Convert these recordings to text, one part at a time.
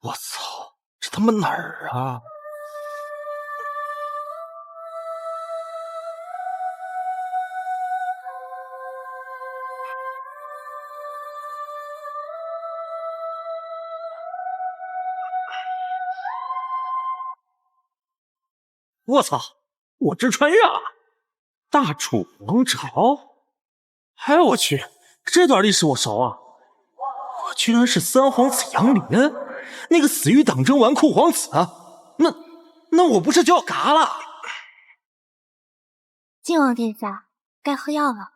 我操，这他妈哪儿啊？我操！我真穿越了！大楚王朝？哎我去，这段历史我熟啊！我居然是三皇子杨林，那个死于党争纨绔皇子。那我不是就要嘎了？靖王殿下，该喝药了。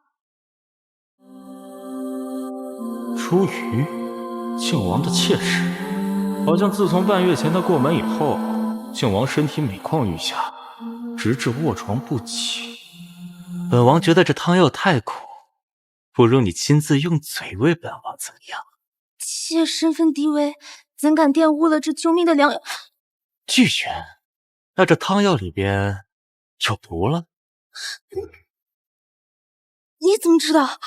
出于靖王的妾室，好像自从半月前他过门以后，靖王身体每况愈下，直至卧床不起。本王觉得这汤药太苦，不如你亲自用嘴喂本王怎样？妾身份低微，怎敢玷污了这救命的良药？拒绝。那这汤药里边有毒了？你怎么知道？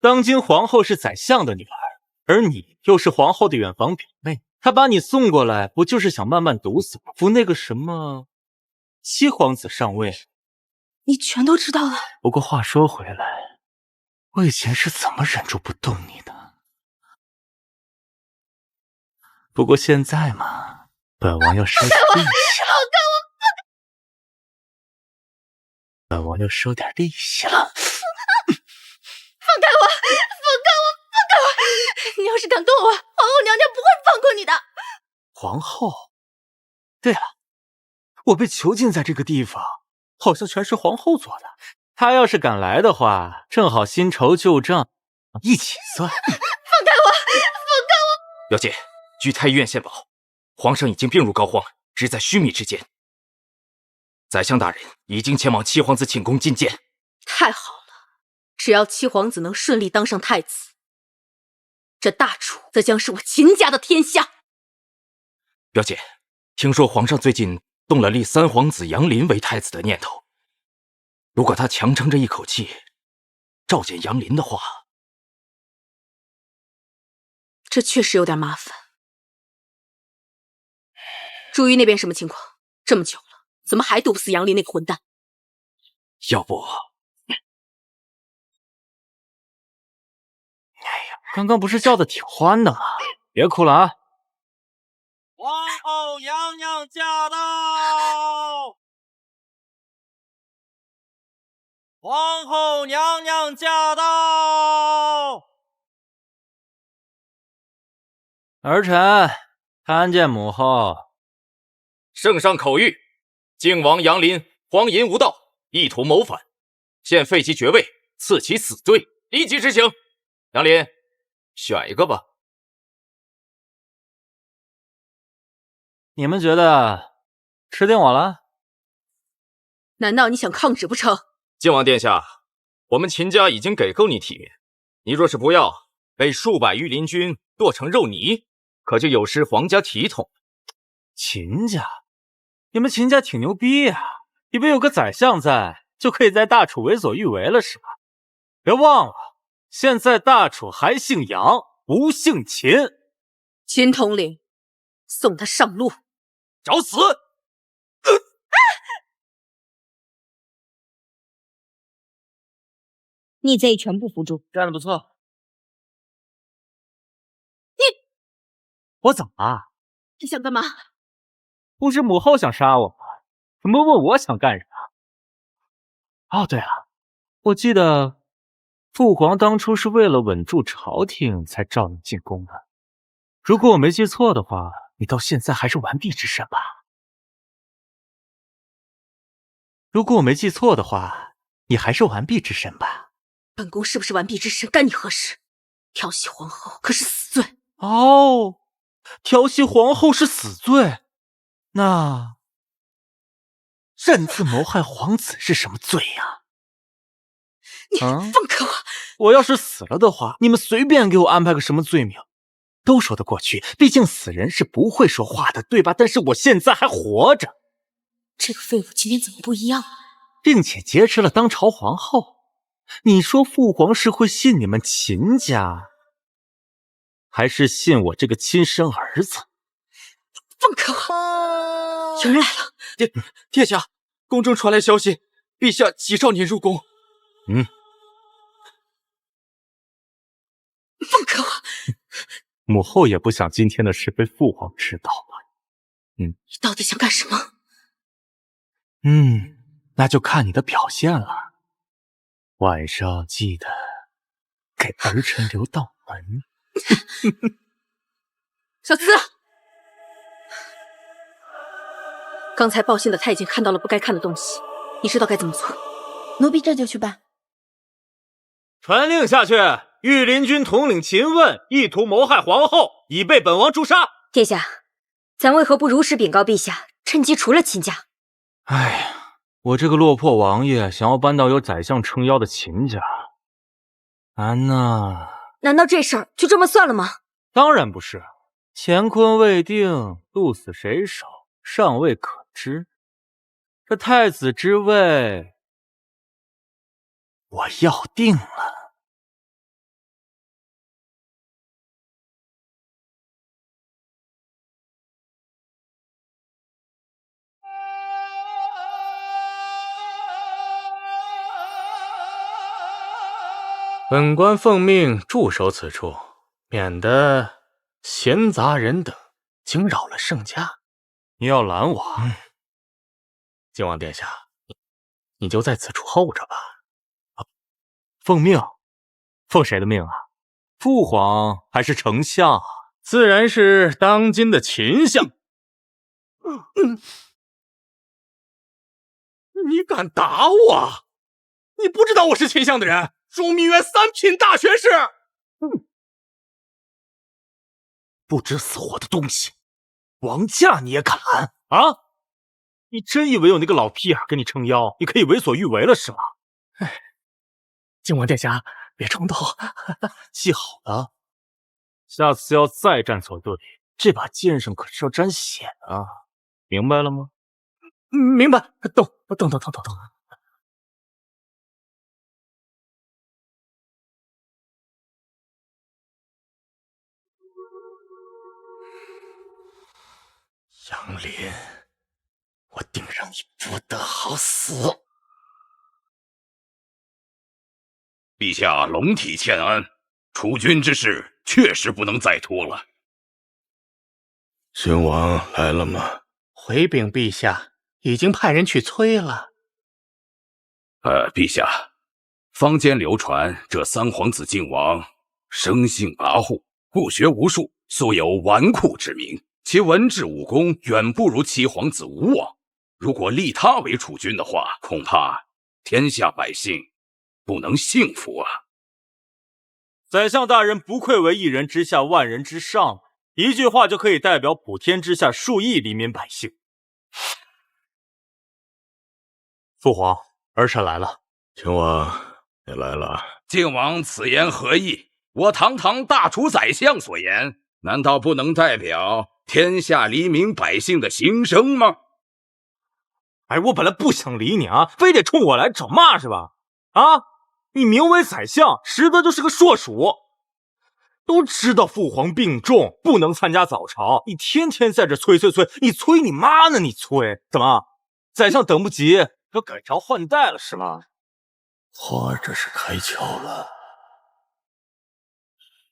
当今皇后是宰相的女儿，而你又是皇后的远房表妹，她把你送过来，不就是想慢慢毒死我，扶那个什么七皇子上位？你全都知道了。不过话说回来，我以前是怎么忍住不动你的？不过现在嘛，本王要收点利息了。本王要收点利息了。放开我！放开我！放开我！你要是敢动我，皇后娘娘不会放过你的。皇后？对了，我被囚禁在这个地方，好像全是皇后做的。她要是敢来的话，正好新仇旧账一起算。放开我！放开我！表姐，据太医院线报，皇上已经病入膏肓，只在须弥之间。宰相大人已经前往七皇子寝宫觐见。太好了，只要七皇子能顺利当上太子，这大楚则将是我秦家的天下。表姐，听说皇上最近动了立三皇子杨林为太子的念头。如果他强撑着一口气召见杨林的话，这确实有点麻烦。朱玉那边什么情况？这么久了，怎么还毒不死杨林那个混蛋？要不……刚刚不是叫的挺欢的吗？别哭了啊！皇后娘娘驾到！皇后娘娘驾到！儿臣参见母后。圣上口谕：靖王杨林荒淫无道，意图谋反，现废其爵位，赐其死罪，立即执行。杨林，选一个吧。你们觉得吃定我了？难道你想抗旨不成？靖王殿下，我们秦家已经给够你体面，你若是不要，被数百御林军剁成肉泥，可就有失皇家体统。秦家？你们秦家挺牛逼呀，以为有个宰相在，就可以在大楚为所欲为了是吧？别忘了，现在大楚还姓杨，不姓秦。秦统领，送他上路。找死！逆贼全部扶住。干得不错。我怎么了？你想干嘛？不是母后想杀我吗？怎么问我想干啥？哦，对了，我记得父皇当初是为了稳住朝廷才召你进宫的。如果我没记错的话，你到现在还是完璧之身吧？如果我没记错的话，你还是完璧之身吧？本宫是不是完璧之身，干你何事？调戏皇后可是死罪。哦，调戏皇后是死罪，那擅自谋害皇子是什么罪呀？你放开我！我要是死了的话，你们随便给我安排个什么罪名，都说得过去。毕竟死人是不会说话的，对吧？但是我现在还活着，这个废物今天怎么不一样了？并且劫持了当朝皇后，你说父皇是会信你们秦家，还是信我这个亲生儿子？放开我！有人来了。殿下，宫中传来消息，陛下急召您入宫。放开我！母后也不想今天的事被父皇知道了。你到底想干什么？那就看你的表现了。晚上记得给儿臣留道门。小厮，刚才报信的太监看到了不该看的东西，你知道该怎么做？奴婢这就去办。传令下去，御林军统领秦问意图谋害皇后，已被本王诛杀。殿下，咱为何不如实禀告陛下，趁机除了秦家？哎呀，我这个落魄王爷想要搬到有宰相撑腰的秦家，难呐！难道这事儿就这么算了吗？当然不是，乾坤未定，鹿死谁手尚未可知。这太子之位，我要定了。本官奉命驻守此处，免得闲杂人等惊扰了圣驾。你要拦我？靖王殿下，你就在此处候着吧。奉命？奉谁的命啊？父皇还是丞相啊？自然是当今的秦相。你敢打我？你不知道我是秦相的人，枢密院三品大学士。不知死活的东西，王驾你也敢拦啊？你真以为有那个老屁眼跟你撑腰，你可以为所欲为了是吗？靖王殿下，别冲动，记好了，下次要再站错队，这把剑上可是要沾血啊，明白了吗？明白。动。杨林，我定让你不得好死！陛下龙体欠安，储君之事确实不能再拖了。君王来了吗？回禀陛下，已经派人去催了。陛下，坊间流传这三皇子靖王生性跋扈，不学无术，素有纨绔之名。其文治武功远不如七皇子吴王，如果立他为储君的话，恐怕天下百姓不能幸福啊！宰相大人不愧为一人之下万人之上，一句话就可以代表普天之下数亿黎民百姓。父皇，儿臣来了。秦王，你来了。靖王此言何意？我堂堂大楚宰相所言，难道不能代表天下黎民百姓的心声吗？我本来不想理你啊，非得冲我来找骂是吧？你名为宰相，实则就是个硕鼠。都知道父皇病重，不能参加早朝，你天天在这催，你催你妈呢？你催怎么？宰相等不及，要改朝换代了是吗？我这是开窍了。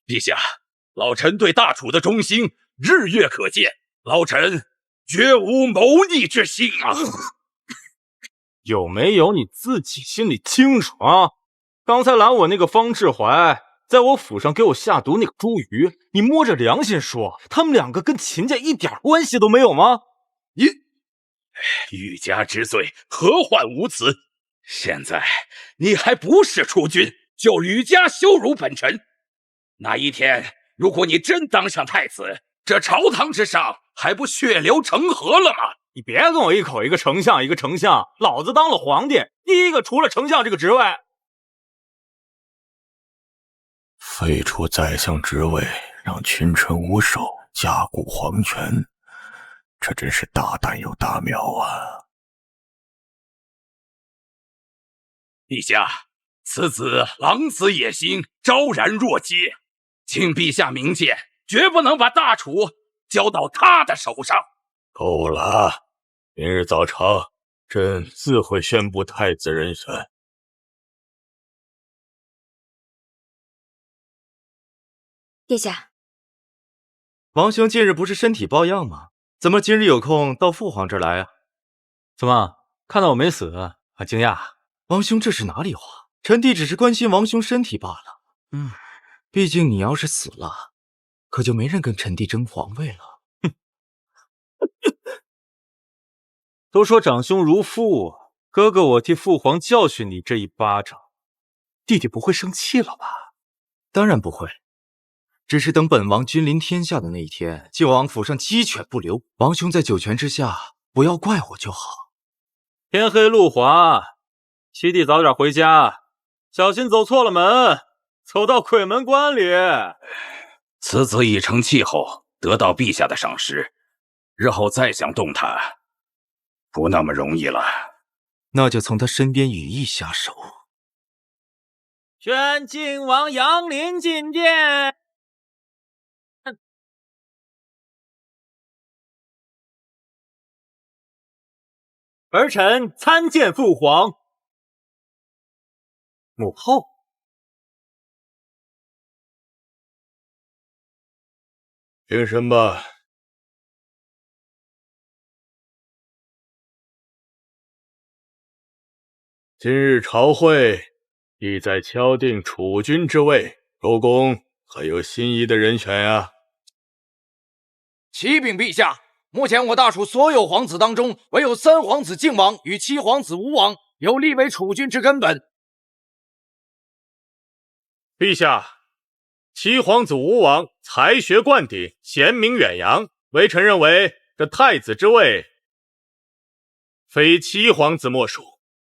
陛下，老臣对大楚的忠心日月可见，老臣绝无谋逆之心啊！有没有你自己心里清楚啊？刚才拦我那个方志怀，在我府上给我下毒那个朱瑜，你摸着良心说，他们两个跟秦家一点关系都没有吗？欲加之罪，何患无辞？现在你还不是储君，就屡加羞辱本臣。哪一天，如果你真当上太子，这朝堂之上还不血流成河了吗？你别跟我一口一个丞相，老子当了皇帝，第一个除了丞相这个职位。废除宰相职位，让群臣无首，加固皇权，这真是大胆又大妙啊！陛下，此子狼子野心，昭然若揭，请陛下明鉴，绝不能把大楚交到他的手上。够了，明日早朝，朕自会宣布太子人选。殿下，王兄近日不是身体抱恙吗？怎么今日有空到父皇这儿来啊？怎么看到我没死，很惊讶？王兄这是哪里话？臣弟只是关心王兄身体罢了。毕竟你要是死了，可就没人跟臣弟争皇位了。都说长兄如父，哥哥我替父皇教训你这一巴掌，弟弟不会生气了吧？当然不会，只是等本王君临天下的那一天，晋王府上鸡犬不留，王兄在九泉之下不要怪我就好。天黑路滑，七弟早点回家，小心走错了门，走到鬼门关里。此子已成气候，得到陛下的赏识，日后再想动他，不那么容易了。那就从他身边羽翼下手。宣晋王杨林进殿。儿臣参见父皇。母后。平身吧。今日朝会意在敲定储君之位，周公还有心仪的人选呀？启禀陛下，目前我大楚所有皇子当中，唯有3皇子靖王与7皇子吴王有立为储君之根本。陛下，7皇子吴王才学冠顶，贤明远扬，微臣认为这太子之位，非7皇子莫属。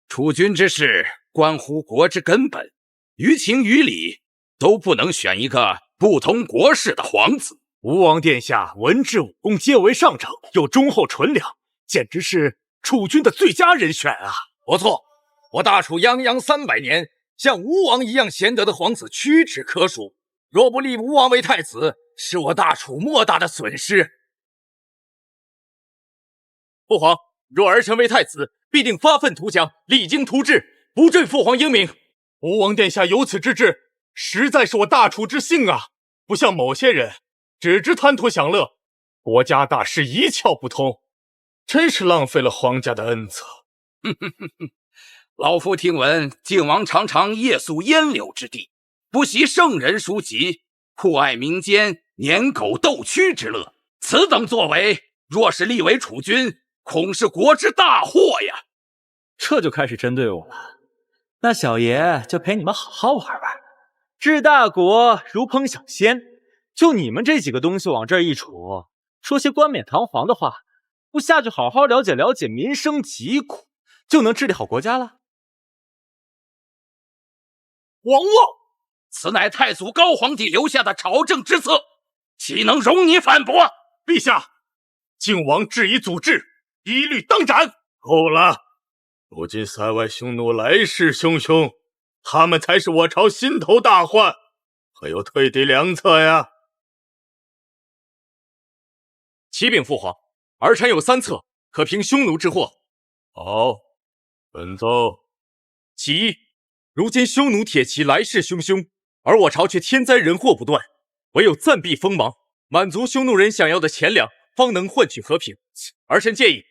储君之事关乎国之根本，于情于理都不能选一个不通国事的皇子。吴王殿下文治武功皆为上乘，又忠厚纯良，简直是储君的最佳人选啊！不错，我大楚泱泱300年，像吴王一样贤德的皇子屈指可数。若不立吴王为太子，是我大楚莫大的损失。父皇，若儿臣为太子，必定发愤图强，励精图治，不坠父皇英名。吴王殿下有此之志，实在是我大楚之幸啊！不像某些人只知贪图享乐，国家大事一窍不通，真是浪费了皇家的恩泽。老夫听闻靖王常常夜宿烟柳之地，不习圣人书籍，酷爱民间撵狗斗蛆之乐。此等作为，若是立为储君，恐是国之大祸呀！这就开始针对我了。那小爷就陪你们好好玩玩。治大国如烹小鲜，就你们这几个东西往这儿一杵，说些冠冕堂皇的话，不下去好好了解了解民生疾苦，就能治理好国家了？王望，此乃太祖高皇帝留下的朝政之策，岂能容你反驳？陛下，靖王质疑祖制，一律当斩。够了！如今塞外匈奴来势汹汹，他们才是我朝心头大患，可有退敌良策呀？启禀父皇，儿臣有3策，可平匈奴之祸。好，本奏。其一，如今匈奴铁骑来势汹汹，而我朝却天灾人祸不断，唯有暂避锋芒，满足匈奴人想要的钱粮，方能换取和平。儿臣建议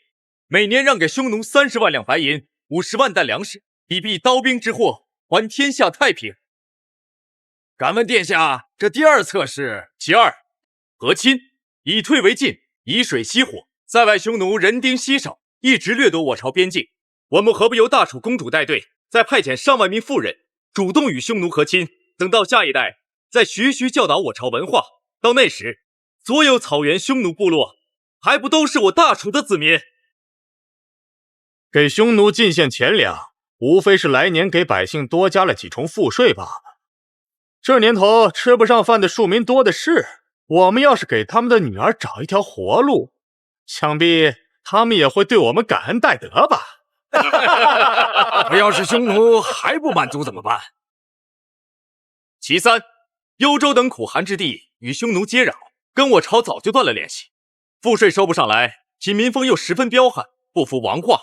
每年让给匈奴30万两白银，50万担粮食，以避刀兵之祸，还天下太平。敢问殿下，这第2策是？其二，和亲，以退为进，以水熄火。塞外匈奴人丁稀少，一直掠夺我朝边境，我们何不由大楚公主带队，再派遣上万名妇人，主动与匈奴和亲？等到下一代，再徐徐教导我朝文化。到那时，所有草原匈奴部落，还不都是我大楚的子民？给匈奴进献钱粮，无非是来年给百姓多加了几重赋税罢了。这年头吃不上饭的庶民多的是，我们要是给他们的女儿找一条活路，想必他们也会对我们感恩戴德吧。可要是匈奴还不满足怎么办？其三，幽州等苦寒之地与匈奴接壤，跟我朝早就断了联系，赋税收不上来，其民风又十分彪悍，不服王化，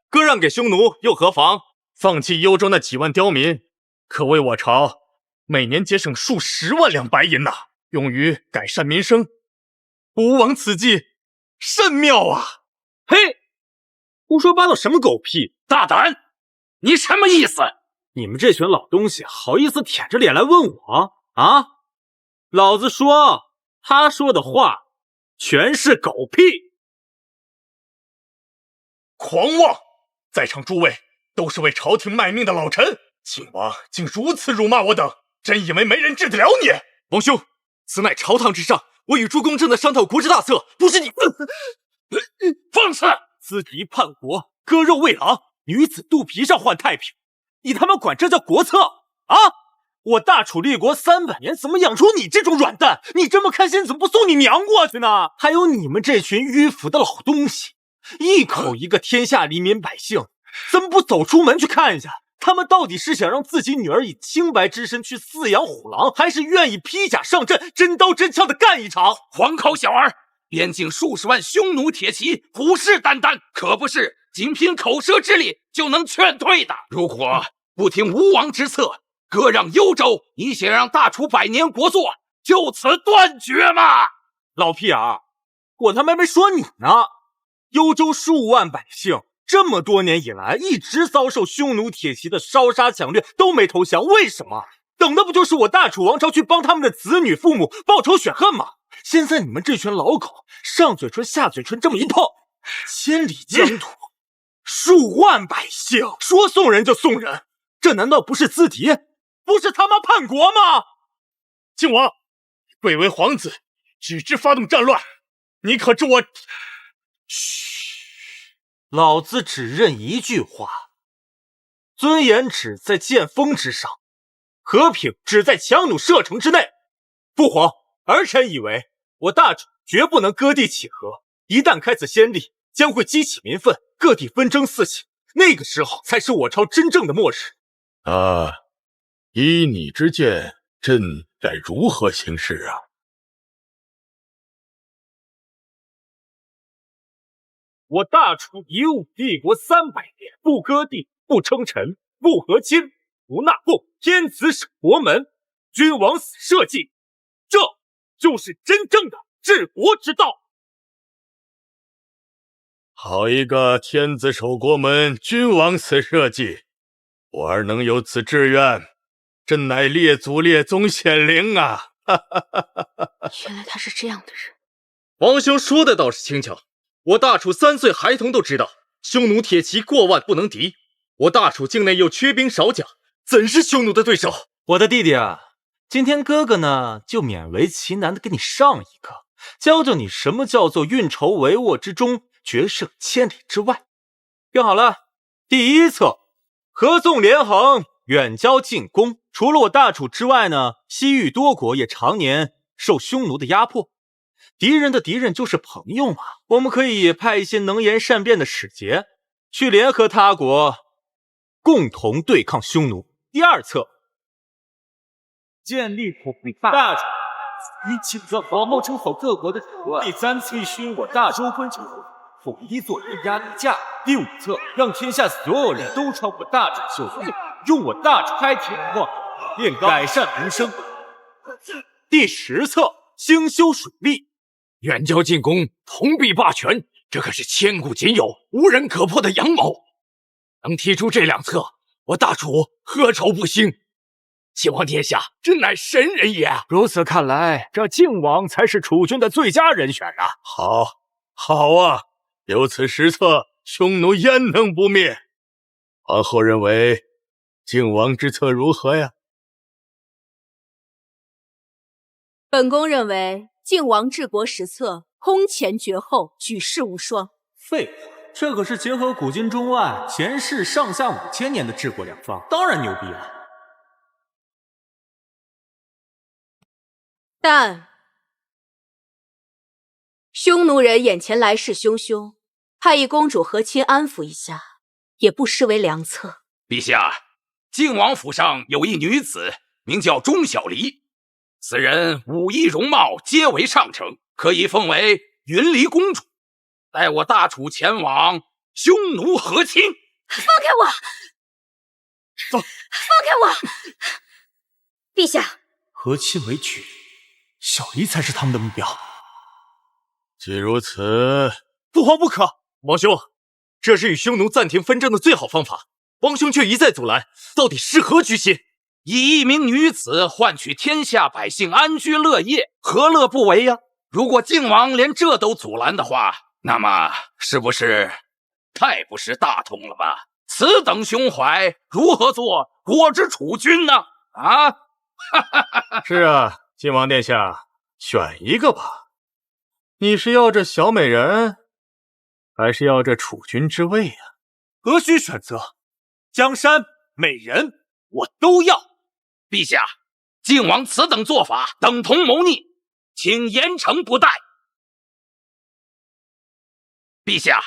割让给匈奴又何妨？放弃幽州那几万刁民，可为我朝每年节省数十万两白银呐，用于改善民生。吴王此计甚妙啊！嘿，胡说八道什么狗屁！大胆！你什么意思？你们这群老东西好意思舔着脸来问我啊？老子说，他说的话全是狗屁！狂妄！在场诸位都是为朝廷卖命的老臣，靖王竟如此辱骂我等，真以为没人治得了你？王兄，此乃朝堂之上，我与诸公正在商讨国之大策，不是你放肆！资敌叛国，割肉喂狼，女子肚皮上换太平，你他妈管这叫国策啊？我大楚立国300年，怎么养出你这种软蛋？你这么开心，怎么不送你娘过去呢？还有你们这群迂腐的老东西，一口一个天下黎民百姓，怎么不走出门去看一下？他们到底是想让自己女儿以清白之身去饲养虎狼，还是愿意披甲上阵，真刀真枪的干一场？黄口小儿，边境数十万匈奴铁骑虎视眈眈，可不是仅凭口舌之力就能劝退的。如果不听吴王之策，割让幽州，你想让大楚百年国祚就此断绝吗？老屁眼儿，我他妈没说你呢！幽州数万百姓这么多年以来一直遭受匈奴铁骑的烧杀抢掠，都没投降，为什么？等的不就是我大楚王朝去帮他们的子女父母报仇雪恨吗？现在你们这群老狗上嘴唇下嘴唇这么一碰，千里疆土，数万百姓，说送人就送人，这难道不是资敌？不是他妈叛国吗？靖王，贵为皇子，只知发动战乱，你可知我……嘘，老子只认一句话：尊严只在剑锋之上，和平只在强弩射程之内。父皇，儿臣以为我大楚绝不能割地起和，一旦开此先例，将会激起民愤，各地纷争四起，那个时候才是我朝真正的末日。依你之见，朕该如何行事啊？我大楚以武帝国300年，不割地，不称臣，不和亲，不纳贡，天子守国门，君王死社稷，这就是真正的治国之道。好一个天子守国门，君王死社稷！我儿能有此志愿，朕乃列祖列宗显灵啊！原来他是这样的人。王兄说的倒是轻巧，我大楚3岁孩童都知道，匈奴铁骑过万不能敌，我大楚境内又缺兵少甲，怎是匈奴的对手？我的弟弟啊，今天哥哥呢就勉为其难的给你上一课，教教你什么叫做运筹帷幄之中，决胜千里之外。听好了，第一策，合纵连横，远交近攻。除了我大楚之外呢，西域多国也常年受匈奴的压迫，敌人的敌人就是朋友嘛。我们可以派一些能言善辩的使节，去联合他国，共同对抗匈奴。第二策，建立统一大楚，请让王茂称好各国的手段。第三次勋我大周分城，统一做人压力架。第五策，让天下所有人都朝我大楚受罪，用我大楚开铁矿，炼钢改善民生。第10策，兴修水利，远交近攻，同臂霸权，这可是千古仅有、无人可破的阳谋。能提出这2策，我大楚何愁不兴？秦王殿下真乃神人也！如此看来，这靖王才是楚军的最佳人选啊！好啊！有此实策，匈奴焉能不灭？皇后认为靖王之策如何呀？本宫认为靖王治国实策，空前绝后，举世无双。废话，这可是结合古今中外前世上下5000年的治国良方，当然牛逼了。但匈奴人眼前来势汹汹，派一公主和亲安抚一下，也不失为良策。陛下，靖王府上有一女子，名叫钟小离，此人武艺容貌皆为上乘，可以封为云离公主，待我大楚前往，匈奴和亲。放开我！走，放开我！陛下，和亲为举，小离才是他们的目标。既如此，父皇不可！王兄，这是与匈奴暂停纷争的最好方法，王兄却一再阻拦，到底是何居心？以一名女子换取天下百姓安居乐业，何乐不为呀？如果靖王连这都阻拦的话，那么是不是太不识大同了吧？此等胸怀，如何做国之储君呢？啊！是啊，靖王殿下，选一个吧。你是要这小美人，还是要这储君之位呀？何须选择？江山、美人，我都要。陛下，靖王此等做法等同谋逆，请严惩不贷。陛下，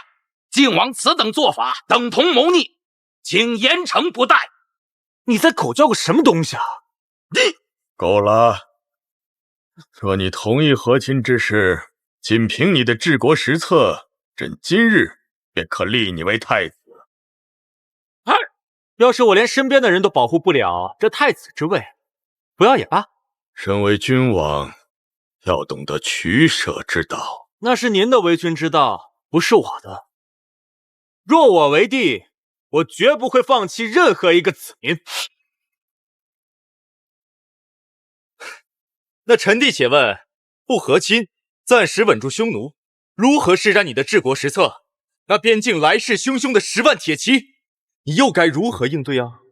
靖王此等做法等同谋逆，请严惩不贷。你在狗叫个什么东西啊？够了！若你同意和亲之事，仅凭你的治国实策，朕今日便可立你为太子。要是我连身边的人都保护不了，这太子之位，不要也罢。身为君王，要懂得取舍之道。那是您的为君之道，不是我的。若我为帝，我绝不会放弃任何一个子民。那臣弟且问，不和亲，暂时稳住匈奴，如何施展你的治国实策？那边境来势汹汹的10万铁骑，你又该如何应对啊？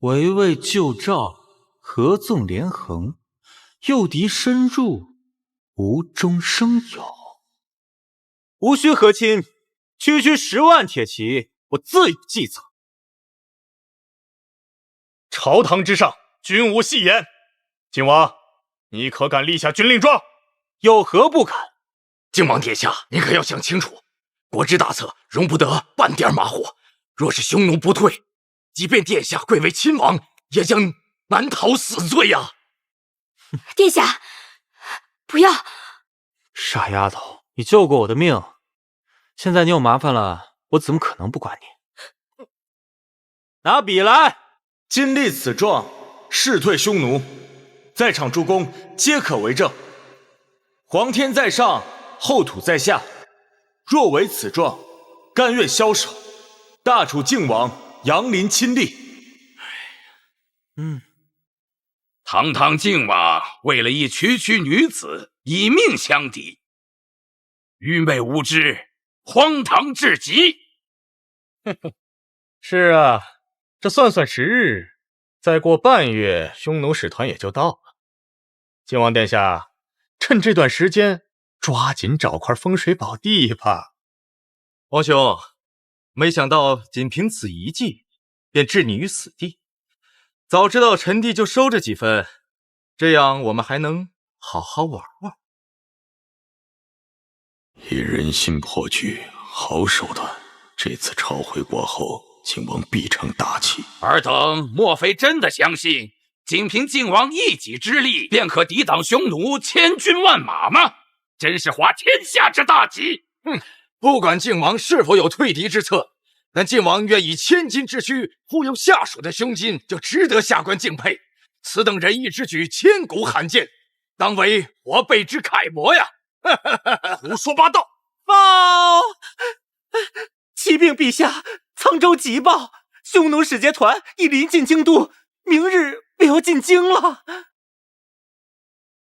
围魏救赵，合纵连横，诱敌深入，无中生有。无需和亲，区10万铁骑，我自有计策。朝堂之上，君无戏言。靖王，你可敢立下军令状？有何不敢？靖王殿下，您可要想清楚，国之大策容不得半点马虎。若是匈奴不退，即便殿下贵为亲王，也将难逃死罪呀！殿下，不要！傻丫头，你救过我的命，现在你有麻烦了，我怎么可能不管你？拿笔来！今立此状，誓退匈奴，在场诸公皆可为证。皇天在上，后土在下。若违此状，甘愿枭首。大楚靖王杨林亲历。堂堂靖王为了一区区女子以命相抵，愚昧无知，荒唐至极。是啊，这算算时日，再过半月，匈奴使团也就到了。靖王殿下，趁这段时间，抓紧找块风水宝地吧。王兄，没想到仅凭此一计，便置你于死地。早知道臣弟就收着几分，这样我们还能好好玩玩。以人心破局，好手段。这次召回过后，靖王必成大器。尔等莫非真的相信，仅凭靖王一己之力，便可抵挡匈奴千军万马吗？真是滑天下之大稽！不管靖王是否有退敌之策，但靖王愿以千金之躯忽悠下属的胸襟，就值得下官敬佩。此等仁义之举，千古罕见，当为我辈之楷模呀！胡说八道！报！启禀陛下，沧州急报，匈奴使节团已临近京都，明日便要进京了。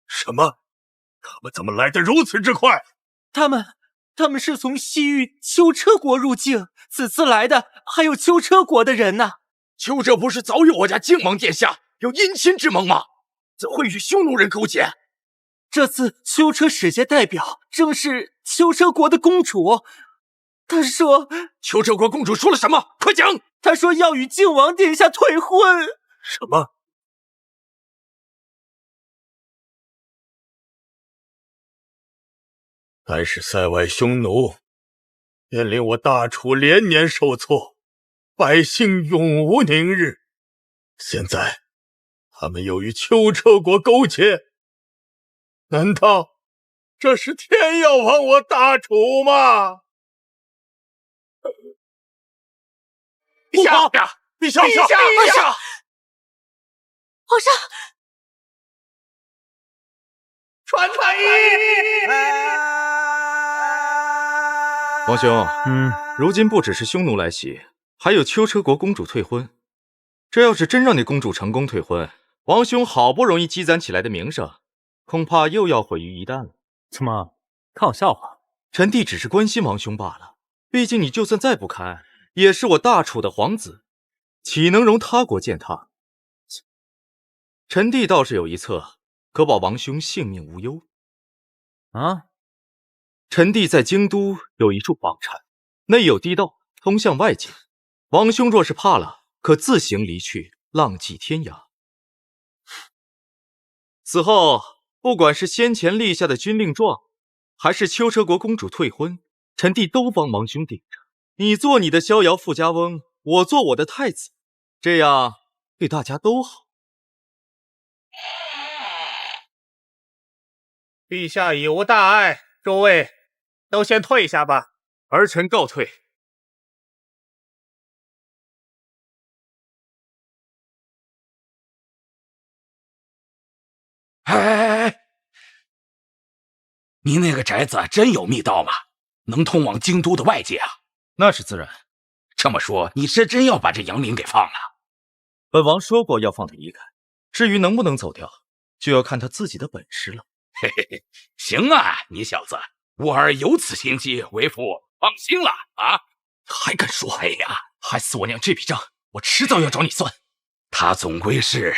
什么？他们怎么来得如此之快？他们是从西域丘车国入境，此次来的还有丘车国的人呢。丘车不是早与我家靖王殿下有姻亲之盟吗？怎会与匈奴人勾结？这次丘车使节代表正是丘车国的公主，他说丘车国公主说了什么？快讲！他说要与靖王殿下退婚。什么？乃是塞外匈奴，便令我大楚连年受挫，百姓永无宁日。现在他们又与秋车国勾结，难道这是天要亡我大楚吗？陛下，陛下，陛下！皇上，传王兄，如今不只是匈奴来袭，还有秋车国公主退婚。这要是真让那公主成功退婚，王兄好不容易积攒起来的名声，恐怕又要毁于一旦了。怎么看我笑话？臣弟只是关心王兄罢了，毕竟你就算再不堪，也是我大楚的皇子，岂能容他国践踏？臣弟倒是有一策，可保王兄性命无忧。啊？臣弟在京都有一处房产，内有地道通向外界，王兄若是怕了，可自行离去，浪迹天涯。此后，不管是先前立下的军令状，还是秋车国公主退婚，臣弟都帮王兄顶着。你做你的逍遥富家翁，我做我的太子，这样对大家都好。陛下已无大碍，诸位都先退下吧。儿臣告退。哎，你那个宅子真有密道吗？能通往京都的外界啊？那是自然。这么说，你是真要把这杨林给放了？本王说过要放他离开，至于能不能走掉，就要看他自己的本事了。嘿嘿嘿，行啊，你小子，吾儿有此心机，为父放心了啊！还敢说？哎呀，害死我娘这笔账，我迟早要找你算。他总归是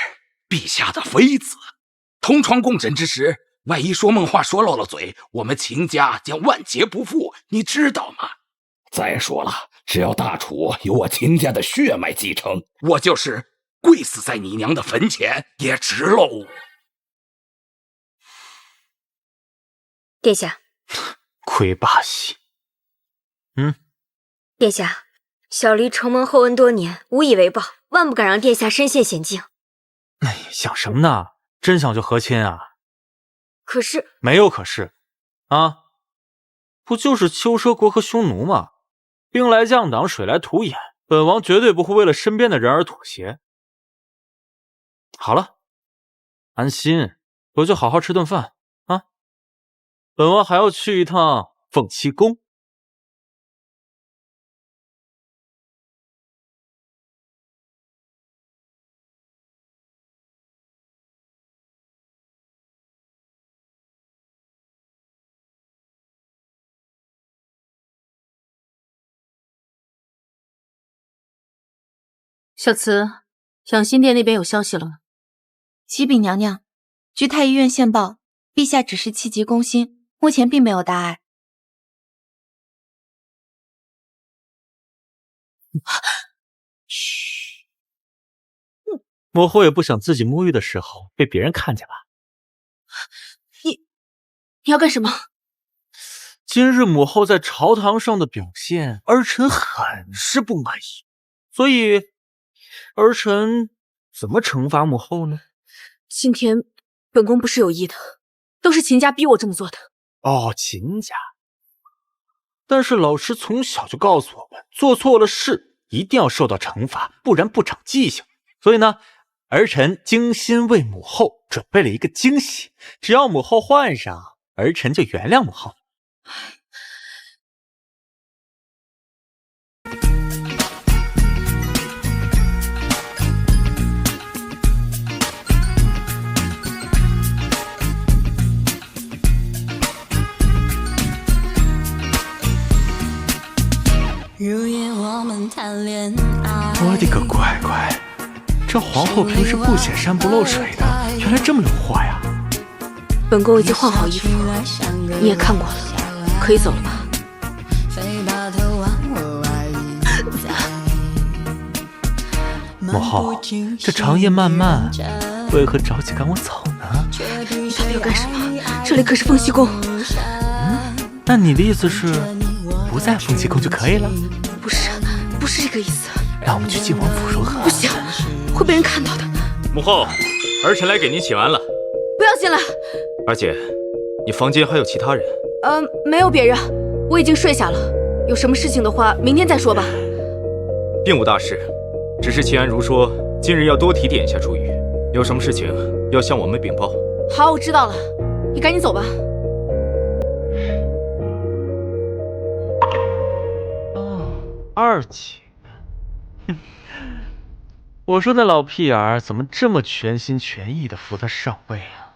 陛下的妃子，同床共枕之时，万一说梦话说漏了嘴，我们秦家将万劫不复，你知道吗？再说了，只要大楚有我秦家的血脉继承，我就是跪死在你娘的坟前也值喽。殿下，亏把戏。殿下，小离承蒙厚恩多年，无以为报，万不敢让殿下身陷险境。哎，想什么呢？真想就和亲啊？可是没有可是啊，不就是秋车国和匈奴吗？兵来将挡，水来土掩，本王绝对不会为了身边的人而妥协。好了，安心，我就好好吃顿饭啊。本王还要去一趟凤栖宫。小慈，养心殿那边有消息了吗？启禀娘娘，据太医院线报，陛下只是气急攻心，目前并没有大碍。嘘，母后也不想自己沐浴的时候被别人看见吧？你要干什么？今日母后在朝堂上的表现，儿臣很是不满意，所以儿臣怎么惩罚母后呢？今天本宫不是有意的，都是秦家逼我这么做的。哦，秦家。但是老师从小就告诉我们，做错了事一定要受到惩罚，不然不长记性。所以呢，儿臣精心为母后准备了一个惊喜，只要母后换上，儿臣就原谅母后。我的个乖乖，这皇后平时不显山不漏水的，原来这么有货呀！本宫已经换好衣服，你也看过了，可以走了吧？母后，这长夜漫漫，为何着急赶我走呢？你到底要干什么？这里可是凤栖宫。那你的意思是，不在凤栖宫就可以了？不是这个意思。让我们去靖王府如何？不行，会被人看到的。母后，儿臣来给您请安了。不要进来。二姐，你房间还有其他人？没有别人，我已经睡下了。有什么事情的话，明天再说吧。并无大事，只是秦安如说，今日要多提点一下朱宇，有什么事情要向我们禀报。好，我知道了，你赶紧走吧。二姐，我说那老屁眼儿怎么这么全心全意的扶他上位啊？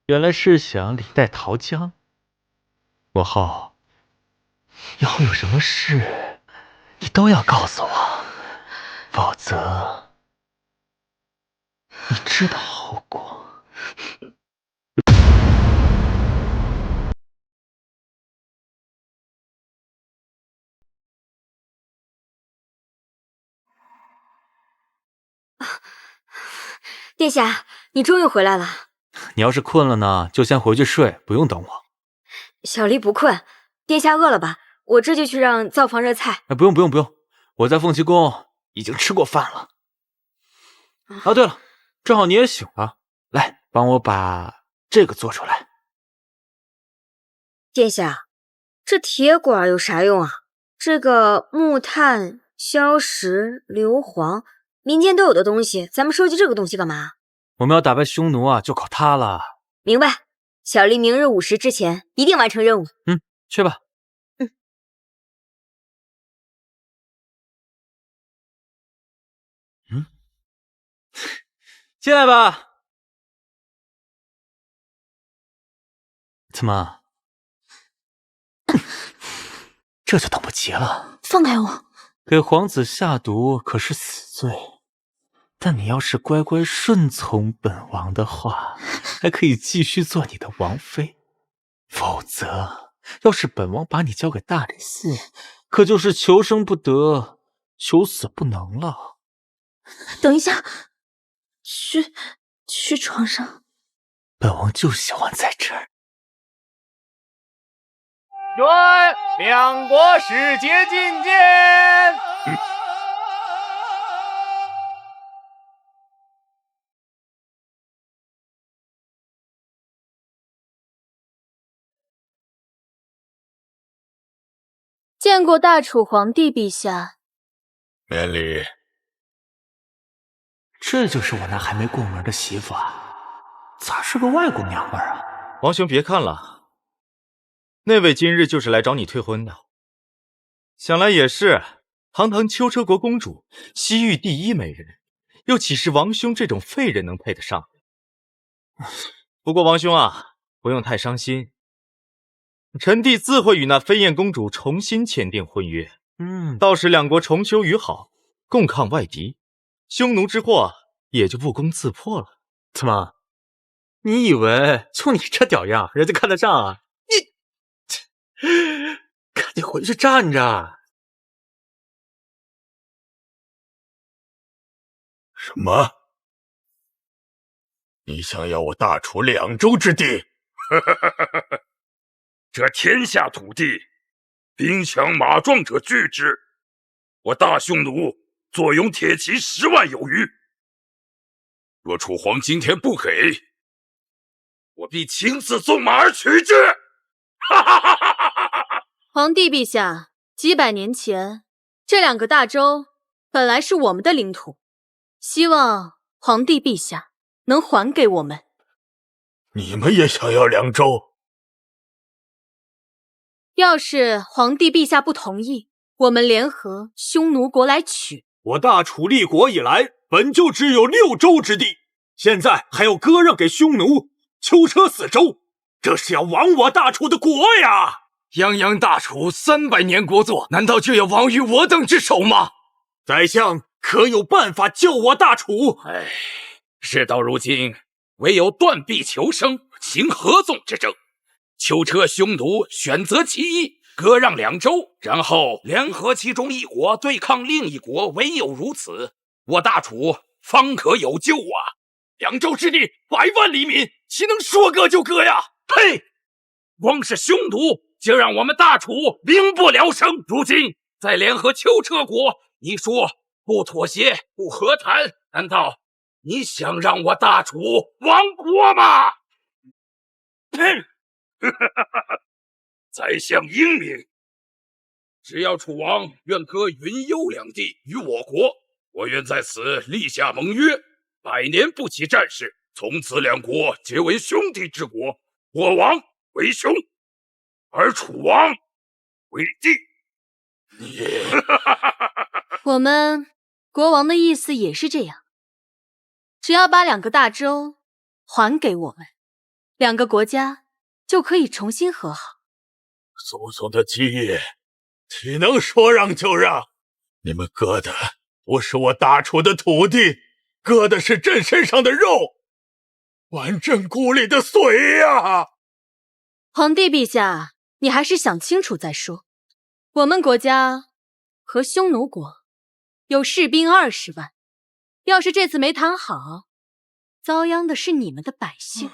原来是想李代桃僵。母后，以后有什么事，你都要告诉我，否则你知道后果。殿下，你终于回来了。你要是困了呢，就先回去睡，不用等我。小离不困，殿下饿了吧？我这就去让灶房热菜。不用，我在凤栖宫已经吃过饭了。啊，对了，正好你也醒了，来帮我把这个做出来。殿下，这铁管有啥用啊？这个木炭、硝石、硫磺，民间都有的东西，咱们收集这个东西干嘛？我们要打败匈奴啊，就靠它了。明白，小离明日午时之前一定完成任务。去吧。进来吧。怎么？这就等不及了。放开我！给皇子下毒可是死罪，但你要是乖乖顺从本王的话，还可以继续做你的王妃。否则，要是本王把你交给大理寺，可就是求生不得，求死不能了。等一下，去床上。本王就喜欢在这儿。愿两国使节觐见。见过大楚皇帝陛下。免礼。这就是我那还没过门的媳妇啊，咋是个外国娘们儿啊？王兄别看了，那位今日就是来找你退婚的。想来也是，堂堂秋车国公主，西域第一美人，又岂是王兄这种废人能配得上？不过王兄啊，不用太伤心，臣弟自会与那飞燕公主重新签订婚约。到时两国重修于好，共抗外敌，匈奴之祸也就不攻自破了。怎么？你以为就你这屌样，人家看得上啊？赶紧回去站着。什么？你想要我大楚2州之地？这天下土地，兵强马壮者据之。我大匈奴坐拥铁骑10万有余。若楚皇今天不给，我必亲自纵马而取之。皇帝陛下，几百年前，这2个大洲本来是我们的领土，希望皇帝陛下能还给我们。你们也想要2州？要是皇帝陛下不同意，我们联合匈奴国来取。我大楚立国以来，本就只有6州之地，现在还要割让给匈奴，囚车4州，这是要亡我大楚的国呀！泱泱大楚300年国祚，难道就要亡于我等之手吗？宰相可有办法救我大楚？事到如今，唯有断臂求生，行合纵之政。囚车匈奴选择其一，割让2州，然后联合其中一国对抗另一国，唯有如此，我大楚方可有救啊！2州之地，100万黎民，岂能说割就割呀？呸！光是匈奴竟让我们大楚民不聊生。如今再联合丘车国，你说不妥协不和谈，难道你想让我大楚亡国吗？哼！宰相英明，只要楚王愿割云幽两地与我国，我愿在此立下盟约，100年不起战事，从此两国结为兄弟之国，我王为兄，而楚王为帝。我们国王的意思也是这样，只要把2个大洲还给我们，2个国家就可以重新和好。祖宗的基业，岂能说让就让？你们割的不是我大楚的土地，割的是朕身上的肉，剜朕骨里的髓呀！皇帝陛下，你还是想清楚再说。我们国家和匈奴国有士兵20万，要是这次没谈好，遭殃的是你们的百姓。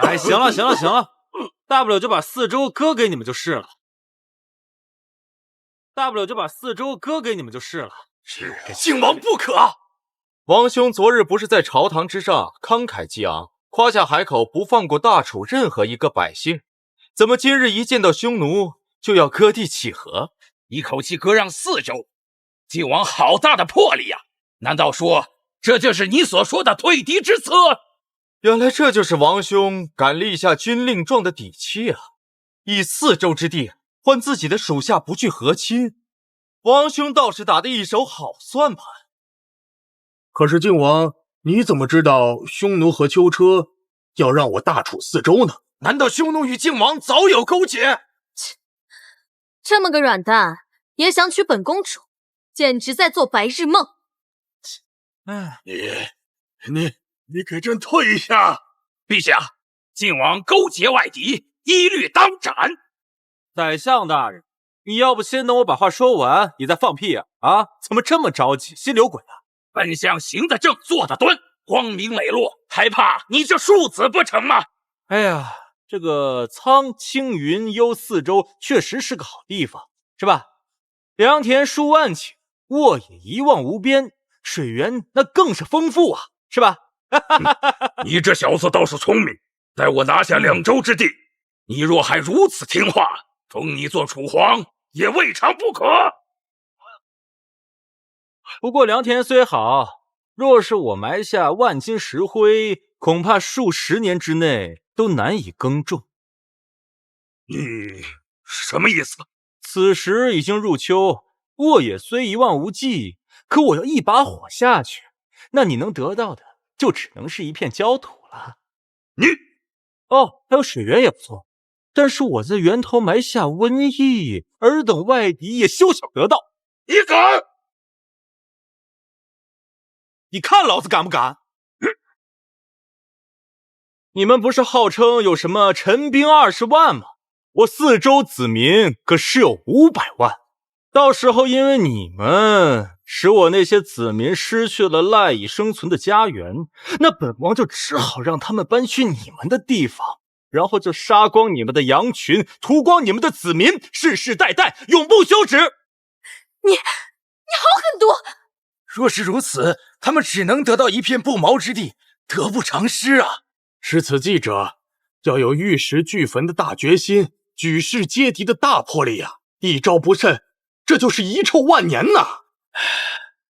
哎，行了行了行了，大不了就把4州割给你们就是了。是靖王不可！王兄昨日不是在朝堂之上慷慨激昂，夸下海口不放过大楚任何一个百姓，怎么今日一见到匈奴就要割地乞和？一口气割让4州，靖王好大的魄力呀！难道说这就是你所说的退敌之策？原来这就是王兄敢立下军令状的底气啊！以4州之地换自己的属下不去和亲，王兄倒是打得一手好算盘。可是靖王，你怎么知道匈奴和丘车要让我大楚4州呢？难道匈奴与靖王早有勾结？这么个软蛋也想娶本公主，简直在做白日梦。你给朕退下！陛下，靖王勾结外敌，一律当斩。宰相大人，你要不先等我把话说完，你再放屁啊？啊，怎么这么着急，心里有鬼啊？本相行得正，坐得端，光明磊落，还怕你这庶子不成吗？哎呀，这个苍青云幽4州确实是个好地方，是吧？良田数万顷，沃野一望无边，水源那更是丰富啊，是吧？你这小子倒是聪明，待我拿下2州之地，你若还如此听话，封你做楚皇也未尝不可。不过良田虽好，若是我埋下万金石灰，恐怕数10年之内都难以耕种。你什么意思？此时已经入秋，沃野虽一望无际，可我要一把火下去，那你能得到的就只能是一片焦土了。还有水源也不错，但是我在源头埋下瘟疫，尔等外敌也休想得到。你敢？你看老子敢不敢？你们不是号称有什么陈兵20万吗？我4州子民可是有500万，到时候因为你们使我那些子民失去了赖以生存的家园，那本王就只好让他们搬去你们的地方，然后就杀光你们的羊群，屠光你们的子民，世世代代永不休止。你好狠毒！若是如此，他们只能得到一片不毛之地，得不偿失啊！识此计者，要有玉石俱焚的大决心，举世皆敌的大魄力呀！一招不慎，这就是遗臭万年呐！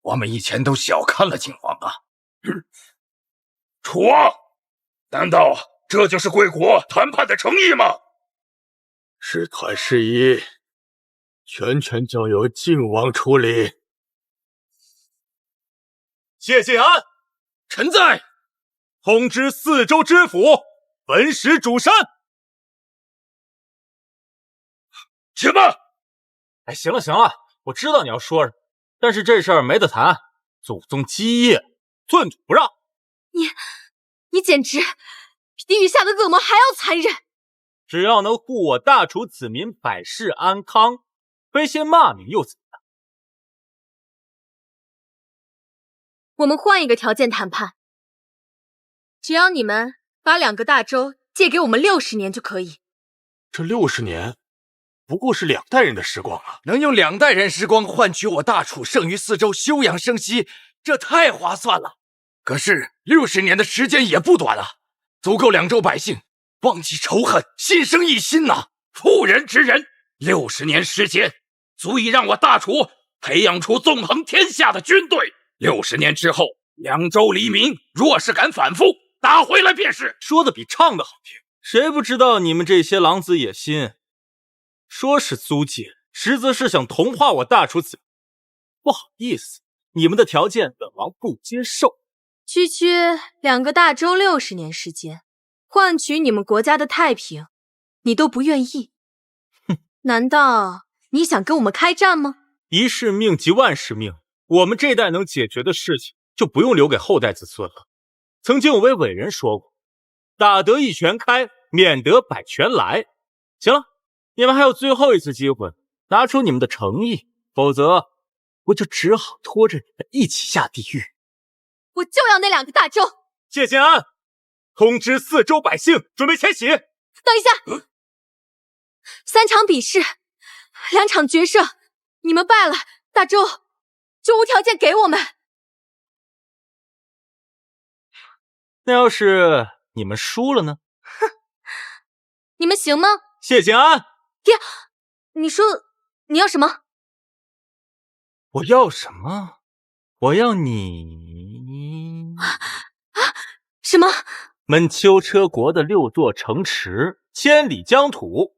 我们以前都小看了靖王啊！楚王，难道这就是贵国谈判的诚意吗？事团事宜，全交由靖王处理。谢晋安，臣在。通知4州知府，本使主山。且慢！哎，行了行了，我知道你要说什么，但是这事儿没得谈，祖宗基业，寸土不让。你简直比地狱下的恶魔还要残忍！只要能护我大楚子民百世安康，非先骂名又怎样？我们换一个条件谈判，只要你们把2个大洲借给我们60年就可以。这60年不过是2代人的时光啊！能用2代人时光换取我大楚剩余4周休养生息，这太划算了。可是60年的时间也不短啊，足够2州百姓忘记仇恨，心生一心呐。妇人之仁，60年时间足以让我大楚培养出纵横天下的军队。60年之后，2州黎民若是敢反复，打回来便是。说的比唱的好听，谁不知道你们这些狼子野心？说是租界，实则是想同化我大楚子。不好意思，你们的条件本王不接受。区区2个大洲60年时间，换取你们国家的太平，你都不愿意？哼，难道你想跟我们开战吗？一世命即万世命，我们这代能解决的事情，就不用留给后代子孙了。曾经有位伟人说过，打得一拳开，免得百拳来。行了，你们还有最后一次机会，拿出你们的诚意，否则我就只好拖着你们一起下地狱。我就要那2个大洲！谢晋安，通知4州百姓准备迁徙。等一下，3场比试，2场决胜，你们败了，大洲就无条件给我们。那要是你们输了呢？哼，你们行吗？谢晋安，爹，你说你要什么？我要什么？我要你什么？们秋车国的6座城池，千里疆土。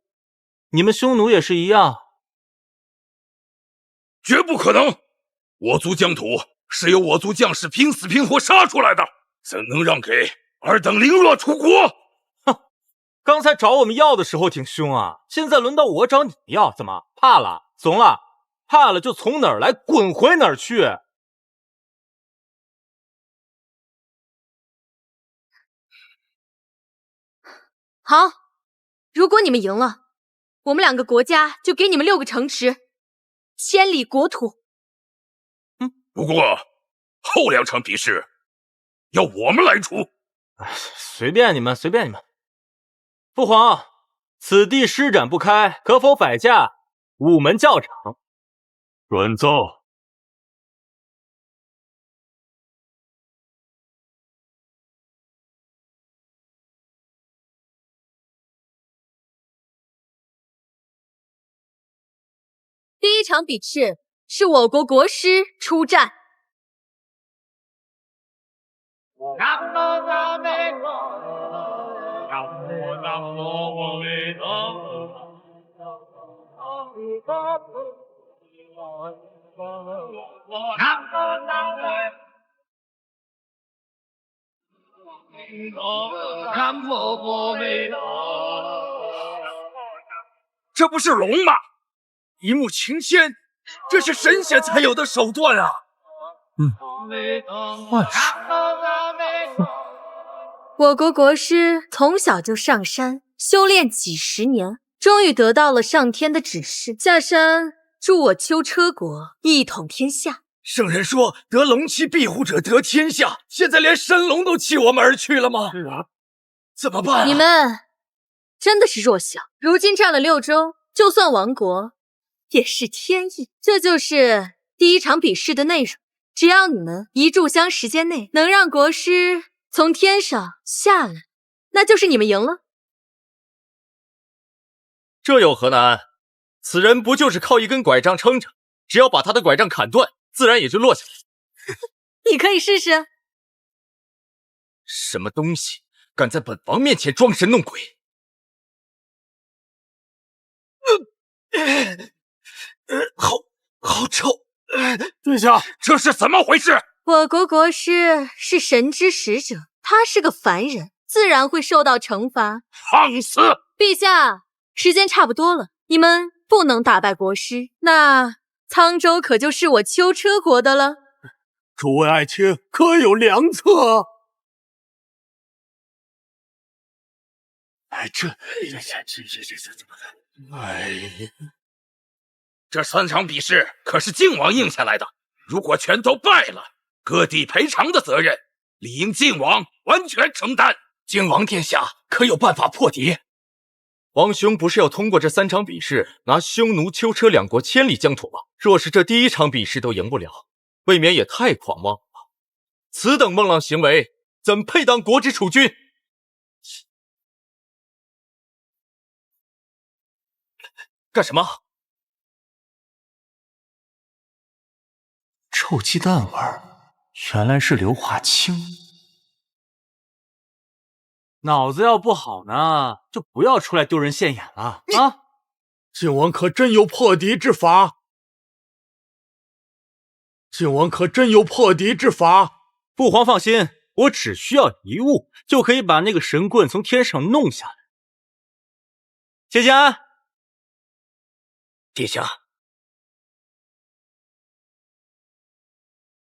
你们匈奴也是一样。绝不可能！我族疆土是由我族将士拼死拼活杀出来的，怎能让给2等凌弱楚国？哼，刚才找我们要的时候挺凶啊，现在轮到我找你要，怎么怕了？怂了？怕了就从哪儿来滚回哪儿去。好，如果你们赢了，我们2个国家就给你们6个城池，千里国土。不过后2场比试要我们来出。随便你们，随便你们。父皇，此地施展不开，可否摆驾午门教场？准奏。第1场比试是我国国师出战。这不是龙吗？一目擎天，这是神仙才有的手段啊！万事。我国国师从小就上山修炼几十年，终于得到了上天的指示，下山助我秋车国一统天下。圣人说得龙旗庇护者得天下，现在连神龙都弃我们而去了吗？是啊，怎么办啊？你们真的是弱小，如今占了6州，就算亡国也是天意。这就是第1场比试的内容，只要你们1炷香时间内能让国师从天上下来，那就是你们赢了。这有何难？此人不就是靠一根拐杖撑着，只要把他的拐杖砍断，自然也就落下来。你可以试试。什么东西敢在本王面前装神弄鬼？好臭！殿下，这是怎么回事？我国国师是神之使者，他是个凡人，自然会受到惩罚。放肆！陛下，时间差不多了，你们不能打败国师，那沧州可就是我秋车国的了。诸位爱卿可有良策？这怎么了？这3场比试可是靖王应下来的，如果全都败了，各地赔偿的责任理应靖王完全承担。靖王殿下可有办法破敌？王兄不是要通过这3场比试，拿匈奴、丘车两国千里疆土吗？若是这第1场比试都赢不了，未免也太狂妄了吧！此等孟浪行为，怎配当国之储君？干什么？臭鸡蛋味儿，原来是硫化氢。脑子要不好呢，就不要出来丢人现眼了啊！晋王可真有破敌之法？晋王可真有破敌之法？父皇放心，我只需要一物，就可以把那个神棍从天上弄下来。谢谢安。殿下。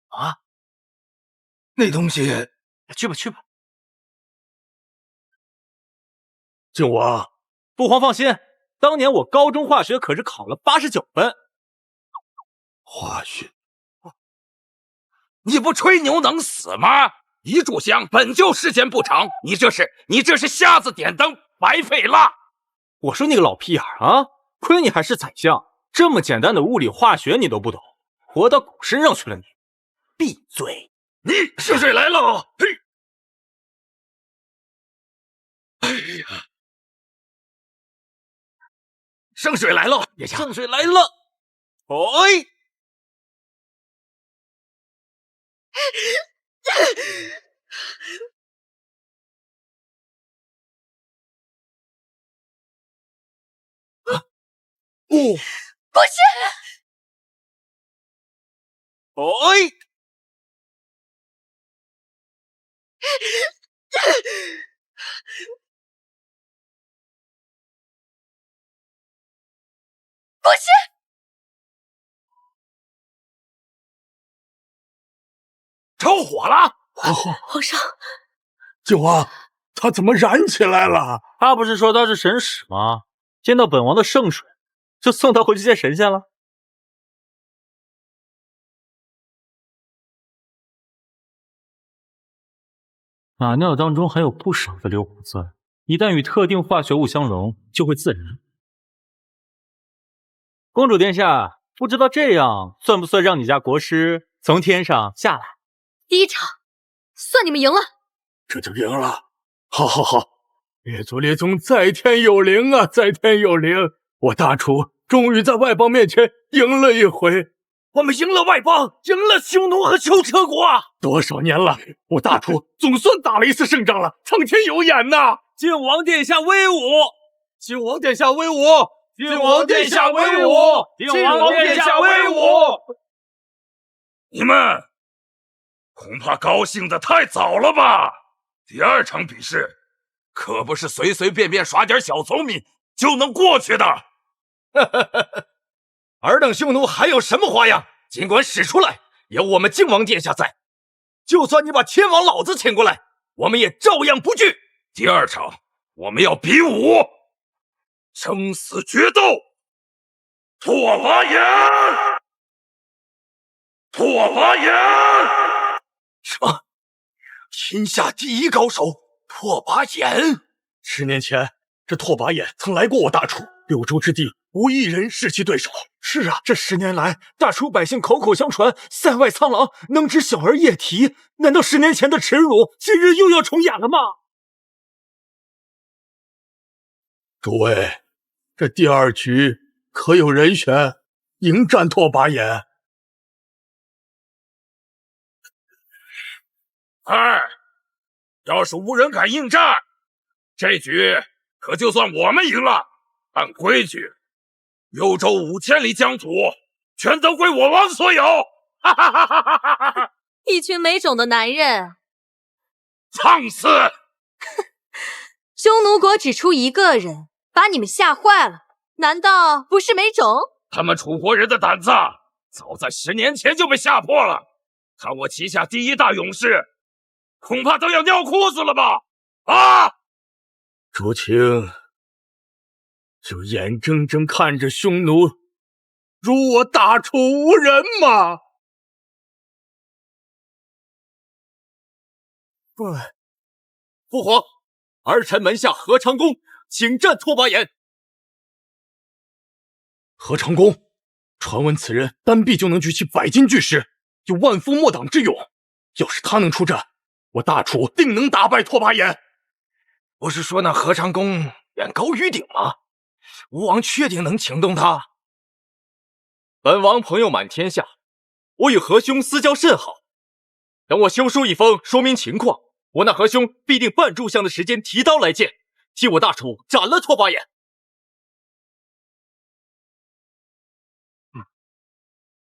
啊，那东西，去吧去吧。晋王，父皇放心，当年我高中化学可是考了89分。化学，你不吹牛能死吗？一炷香本就时间不长，你这是瞎子点灯，白费了。我说你个老屁眼啊！亏你还是宰相，这么简单的物理化学你都不懂，活到狗身上去了你！闭嘴！你圣水来了！嘿，哎呀，圣水来了！殿下，圣水来了！哎！不是！哎！不是！着火了！皇上，晋王，他怎么燃起来了？他不是说他是神使吗？见到本王的圣水，就送他回去见神仙了。马尿当中含有不少的硫磺酸，一旦与特定化学物相溶，就会自燃。公主殿下，不知道这样算不算让你家国师从天上下来？第1场，算你们赢了。这就赢了，好，列祖列宗在天有灵啊，在天有灵！我大楚终于在外邦面前赢了一回。我们赢了外邦，赢了匈奴和丘车国啊！多少年了，我大楚总算打了一次胜仗了，苍天有眼呐！晋王殿下威武！晋王殿下威武！晋王殿下威武！晋王殿下威武！你们恐怕高兴的太早了吧？第2场比试可不是随随便便耍点小聪明就能过去的。尔等匈奴还有什么花样，尽管使出来，有我们靖王殿下在，就算你把天王老子请过来，我们也照样不惧。第2场我们要比武，生死决斗，拓跋炎！拓跋炎！什么？天下第1高手拓跋炎？10年前，这拓跋炎曾来过我大楚，6州之地无一人是其对手。是啊，这10年来，大楚百姓口口相传，塞外苍狼能知小儿夜啼。难道10年前的耻辱，今日又要重演了吗？诸位，这第2局可有人选迎战拓跋炎？要是无人敢应战，这局可就算我们赢了。按规矩，幽州5000里疆土全都归我王所有。哈哈哈哈哈哈！一群没种的男人，放肆！匈奴国只出1个人，把你们吓坏了，难道不是没种？他们楚国人的胆子早在10年前就被吓破了，看我旗下第1大勇士，恐怕都要尿裤子了吧？啊！竹青，就眼睁睁看着匈奴如我大楚无人吗？父皇，儿臣门下何长恭请战拓跋衍。何长恭，传闻此人单臂就能举起100斤巨石，有万夫莫挡之勇。要是他能出战，我大楚定能打败拓跋衍。不是说那何长恭远高于顶吗？吴王确定能请动他？本王朋友满天下，我与何兄私交甚好。等我修书一封，说明情况，我那何兄必定半炷香的时间提刀来见，替我大楚斩了拓跋衍。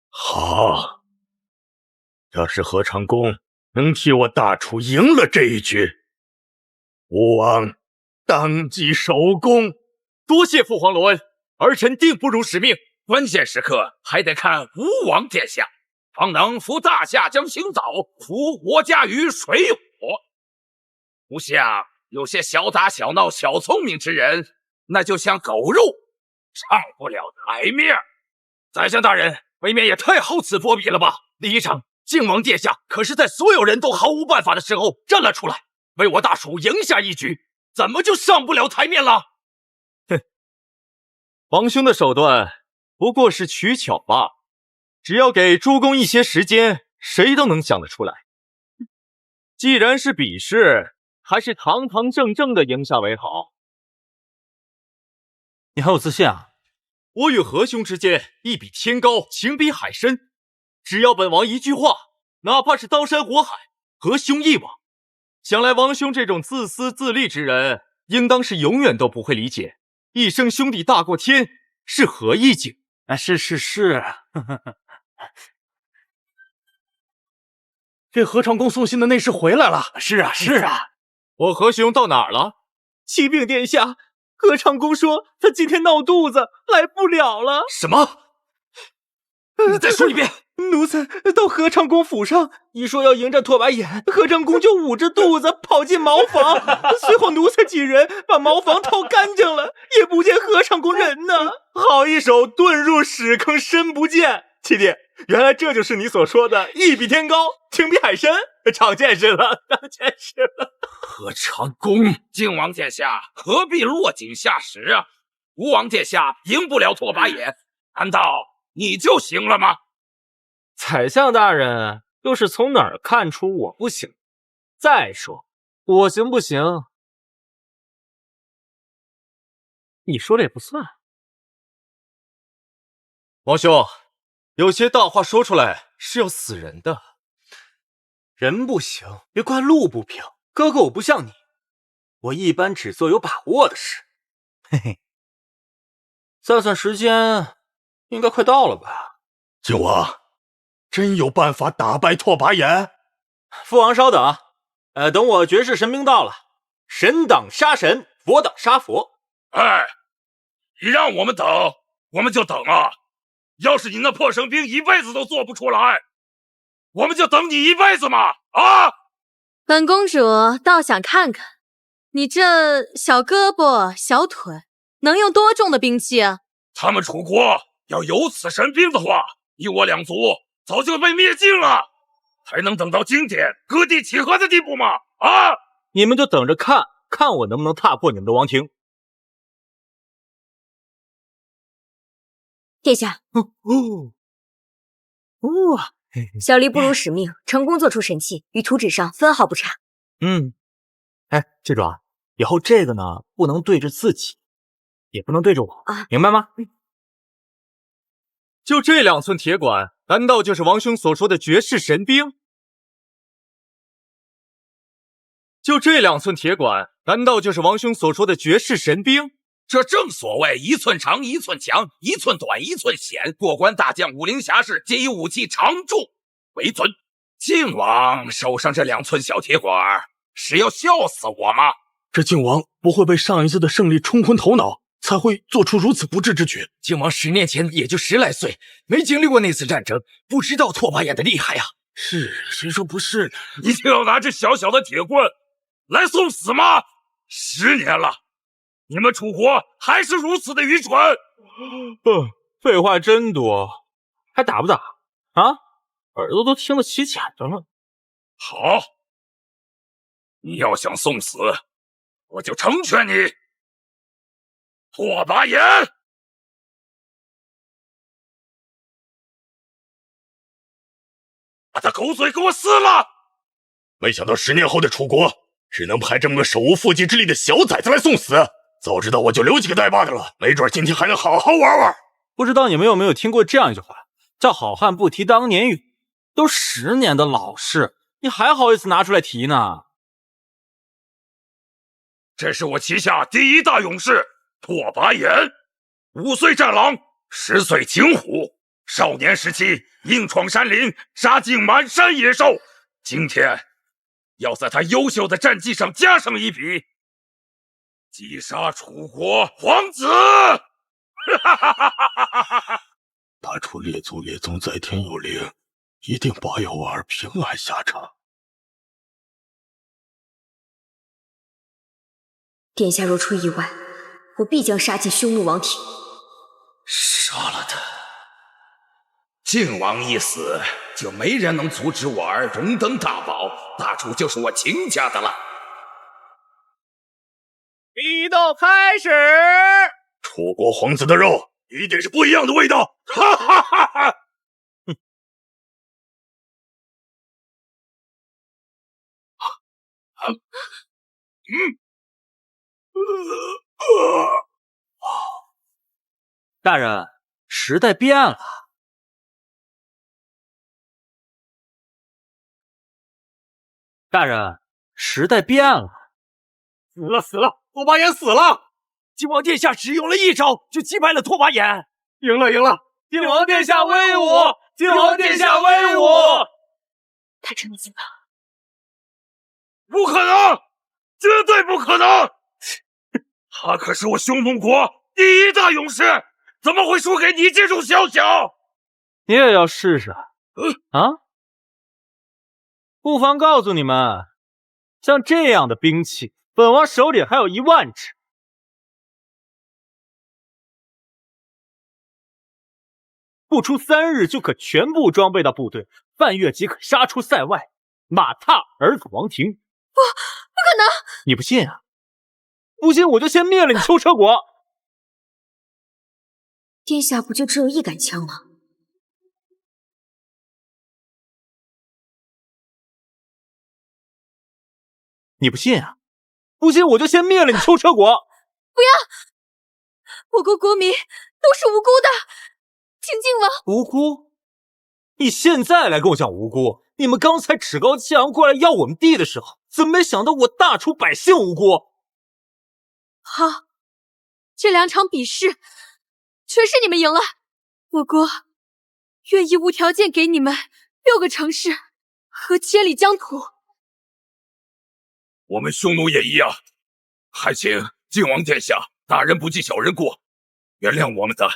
好，要是何长恭能替我大楚赢了这一局，吴王当即首功。多谢父皇罗恩，儿臣定不辱使命。关键时刻还得看吴王殿下，方能扶大夏将行早，扶国家于水火。不像有些小打小闹、小聪明之人，那就像狗肉，上不了台面。宰相大人未免也太厚此薄彼了吧？第一场，靖王殿下可是在所有人都毫无办法的时候站了出来，为我大楚赢下一局，怎么就上不了台面了？哼，王兄的手段不过是取巧吧，只要给诸公一些时间，谁都能想得出来。既然是比试，还是堂堂正正的赢下为好。你还有自信啊？我与何兄之间一比天高，情比海深，只要本王一句话，哪怕是刀山火海，何兄一往。想来王兄这种自私自利之人，应当是永远都不会理解一生兄弟大过天是何意境。是这何长恭送信的内侍回来了。是啊，我何兄到哪儿了？启禀殿下，何长恭说他今天闹肚子，来不了了。什么？你再说一遍。奴才到何长恭府上，一说要迎战拓跋衍，何长恭就捂着肚子跑进茅房，随后奴才几人把茅房掏干净了，也不见何长恭人呢。好一手遁入屎坑深不见。七弟，原来这就是你所说的一比天高，情比海深，长见识了。何长恭，靖王殿下何必落井下石啊？吴王殿下赢不了拓跋衍，难道你就行了吗？宰相大人又是从哪儿看出我不行？再说我行不行，你说了也不算。王兄，有些大话说出来是要死人的。人不行，别怪路不平。哥哥，我不像你，我一般只做有把握的事。嘿嘿，算时间，应该快到了吧？靖王，真有办法打败拓跋衍？父王稍等，等我绝世神兵到了，神挡杀神，佛挡杀佛。哎，你让我们等，我们就等啊！要是你那破神兵一辈子都做不出来，我们就等你一辈子嘛！啊！本公主倒想看看，你这小胳膊小腿能用多重的兵器啊？他们楚国要有此神兵的话，你我两族早就被灭尽了，还能等到今天割地起和的地步吗？啊！你们就等着看看我能不能踏破你们的王庭。殿下，小离不辱使命，成功做出神器，与图纸上分毫不差。记住啊，以后这个呢不能对着自己，也不能对着我，明白吗？就这2寸铁管，难道就是王兄所说的绝世神兵？就这2寸铁管，难道就是王兄所说的绝世神兵？这正所谓1寸长1寸强，1寸短1寸险。过关大将、武林侠士皆以武器长重为尊。靖王手上这2寸小铁管，是要笑死我吗？这靖王不会被上一次的胜利冲昏头脑，才会做出如此不智之举。靖王10年前也就10来岁，没经历过那次战争，不知道拓跋衍的厉害呀。是，谁说不是呢？一定要拿这小小的铁棍来送死吗？10年了，你们楚国还是如此的愚蠢。废话真多，还打不打啊？耳朵都听得起茧子了。好，你要想送死，我就成全你。拓跋炎，把他狗嘴给我撕了！没想到10年后的楚国，只能派这么个手无缚鸡之力的小崽子来送死。早知道我就留几个带把的了，没准今天还能好好玩玩。不知道你们有没有听过这样一句话，叫好汉不提当年勇。都10年的老事，你还好意思拿出来提呢？这是我旗下第一大勇士拓跋炎，5岁战狼，10岁景虎，少年时期硬闯山林，杀尽满山野兽。今天要在他优秀的战绩上加上一笔，击杀楚国皇子！大楚列祖列宗在天有灵，一定保佑我儿平安下场。殿下若出意外，我必将杀进匈奴王庭。杀了他！靖王一死，就没人能阻止我儿荣登大宝，大楚就是我秦家的了。比斗开始！楚国皇子的肉一定是不一样的味道！哈哈哈哈！大人，时代变了。大人，时代变了。死了！拓跋炎死了！靖王殿下只用了一招就击败了拓跋炎，赢了！靖王殿下威武！靖王殿下威武！他真的死了？不可能，绝对不可能！他可是我匈奴国第一大勇士，怎么会输给你这种小小？你也要试试啊？不妨告诉你们，像这样的兵器，本王手里还有1万支。不出3日就可全部装备到部队，半月即可杀出塞外，马踏儿子王庭。不可能！你不信啊？不信我就先灭了你秋车国。殿下不就只有1杆枪吗？你不信啊？不信我就先灭了你秋车国。不要！我国国民都是无辜的，请靖王。无辜？你现在来跟我讲无辜？你们刚才趾高气扬过来要我们地的时候，怎么没想到我大楚百姓无辜？好，这2场比试全是你们赢了，我国愿意无条件给你们6个城市和千里疆土。我们匈奴也一样，还请靖王殿下大人不计小人过，原谅我们的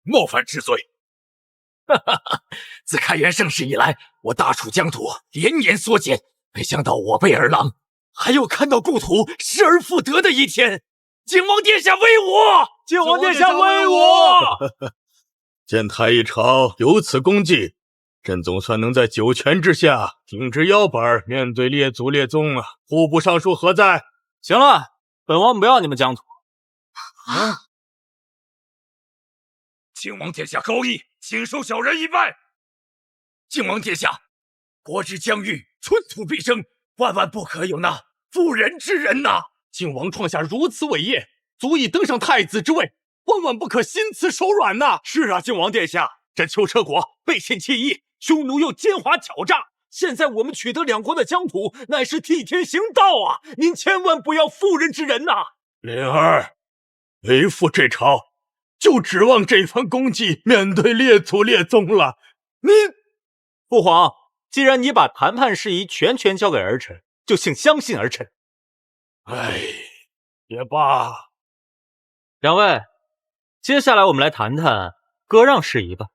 冒犯之罪。自开元盛世以来，我大楚疆土连年缩减，没想到我辈儿郎还有看到故土失而复得的一天。靖王殿下威武！靖王殿下威武！见太一朝有此功绩，朕总算能在九泉之下挺直腰板，面对列祖列宗啊！户部尚书何在？行了，本王不要你们疆土。靖王殿下高义，请受小人一拜。靖王殿下，国之疆域，寸土必争，万万不可有那妇人之仁呐！靖王创下如此伟业，足以登上太子之位，万万不可心慈手软呐！是啊，靖王殿下，这秋车国背信弃义，匈奴又奸猾狡诈，现在我们取得2国的疆土，乃是替天行道啊！您千万不要妇人之仁呐！灵儿，为父这朝就指望这番功绩面对列祖列宗了。父皇，既然你把谈判事宜全交给儿臣，就请相信儿臣。哎，也罢。两位，接下来我们来谈谈割让事宜吧。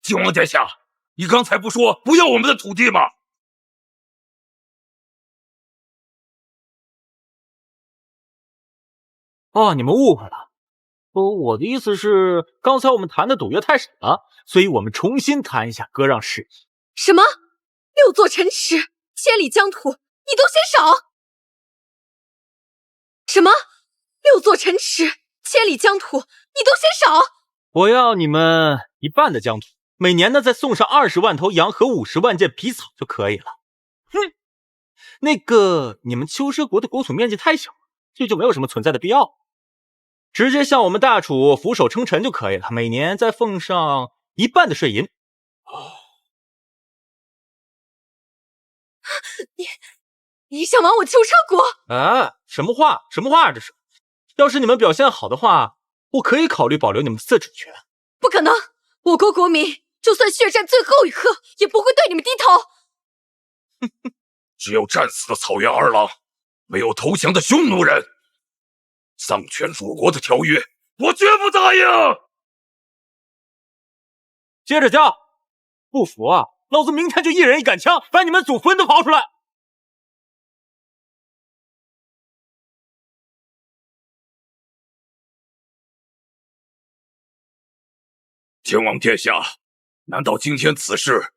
靖王殿下，你刚才不说不要我们的土地吗？哦，你们误会了。我的意思是，刚才我们谈的赌约太少了，所以我们重新谈一下割让事宜。什么？6座城池，千里疆土，你都嫌少？什么？6座城池，千里疆土你都嫌少。我要你们1半的疆土，每年呢再送上20万头羊和50万件皮草就可以了。哼，那个你们秋奢国的国土面积太小，这就没有什么存在的必要，直接向我们大楚俯首称臣就可以了，每年再奉上1半的税银。你想亡我秋奢国？什么话这是？要是你们表现好的话，我可以考虑保留你们的自主权。不可能，我国国民就算血战最后一刻，也不会对你们低头。只有战死的草原二郎，没有投降的匈奴人。丧权辱国的条约，我绝不答应。接着叫，不服啊，老子明天就一人一杆枪，把你们祖坟都刨出来。靖王殿下，难道今天此事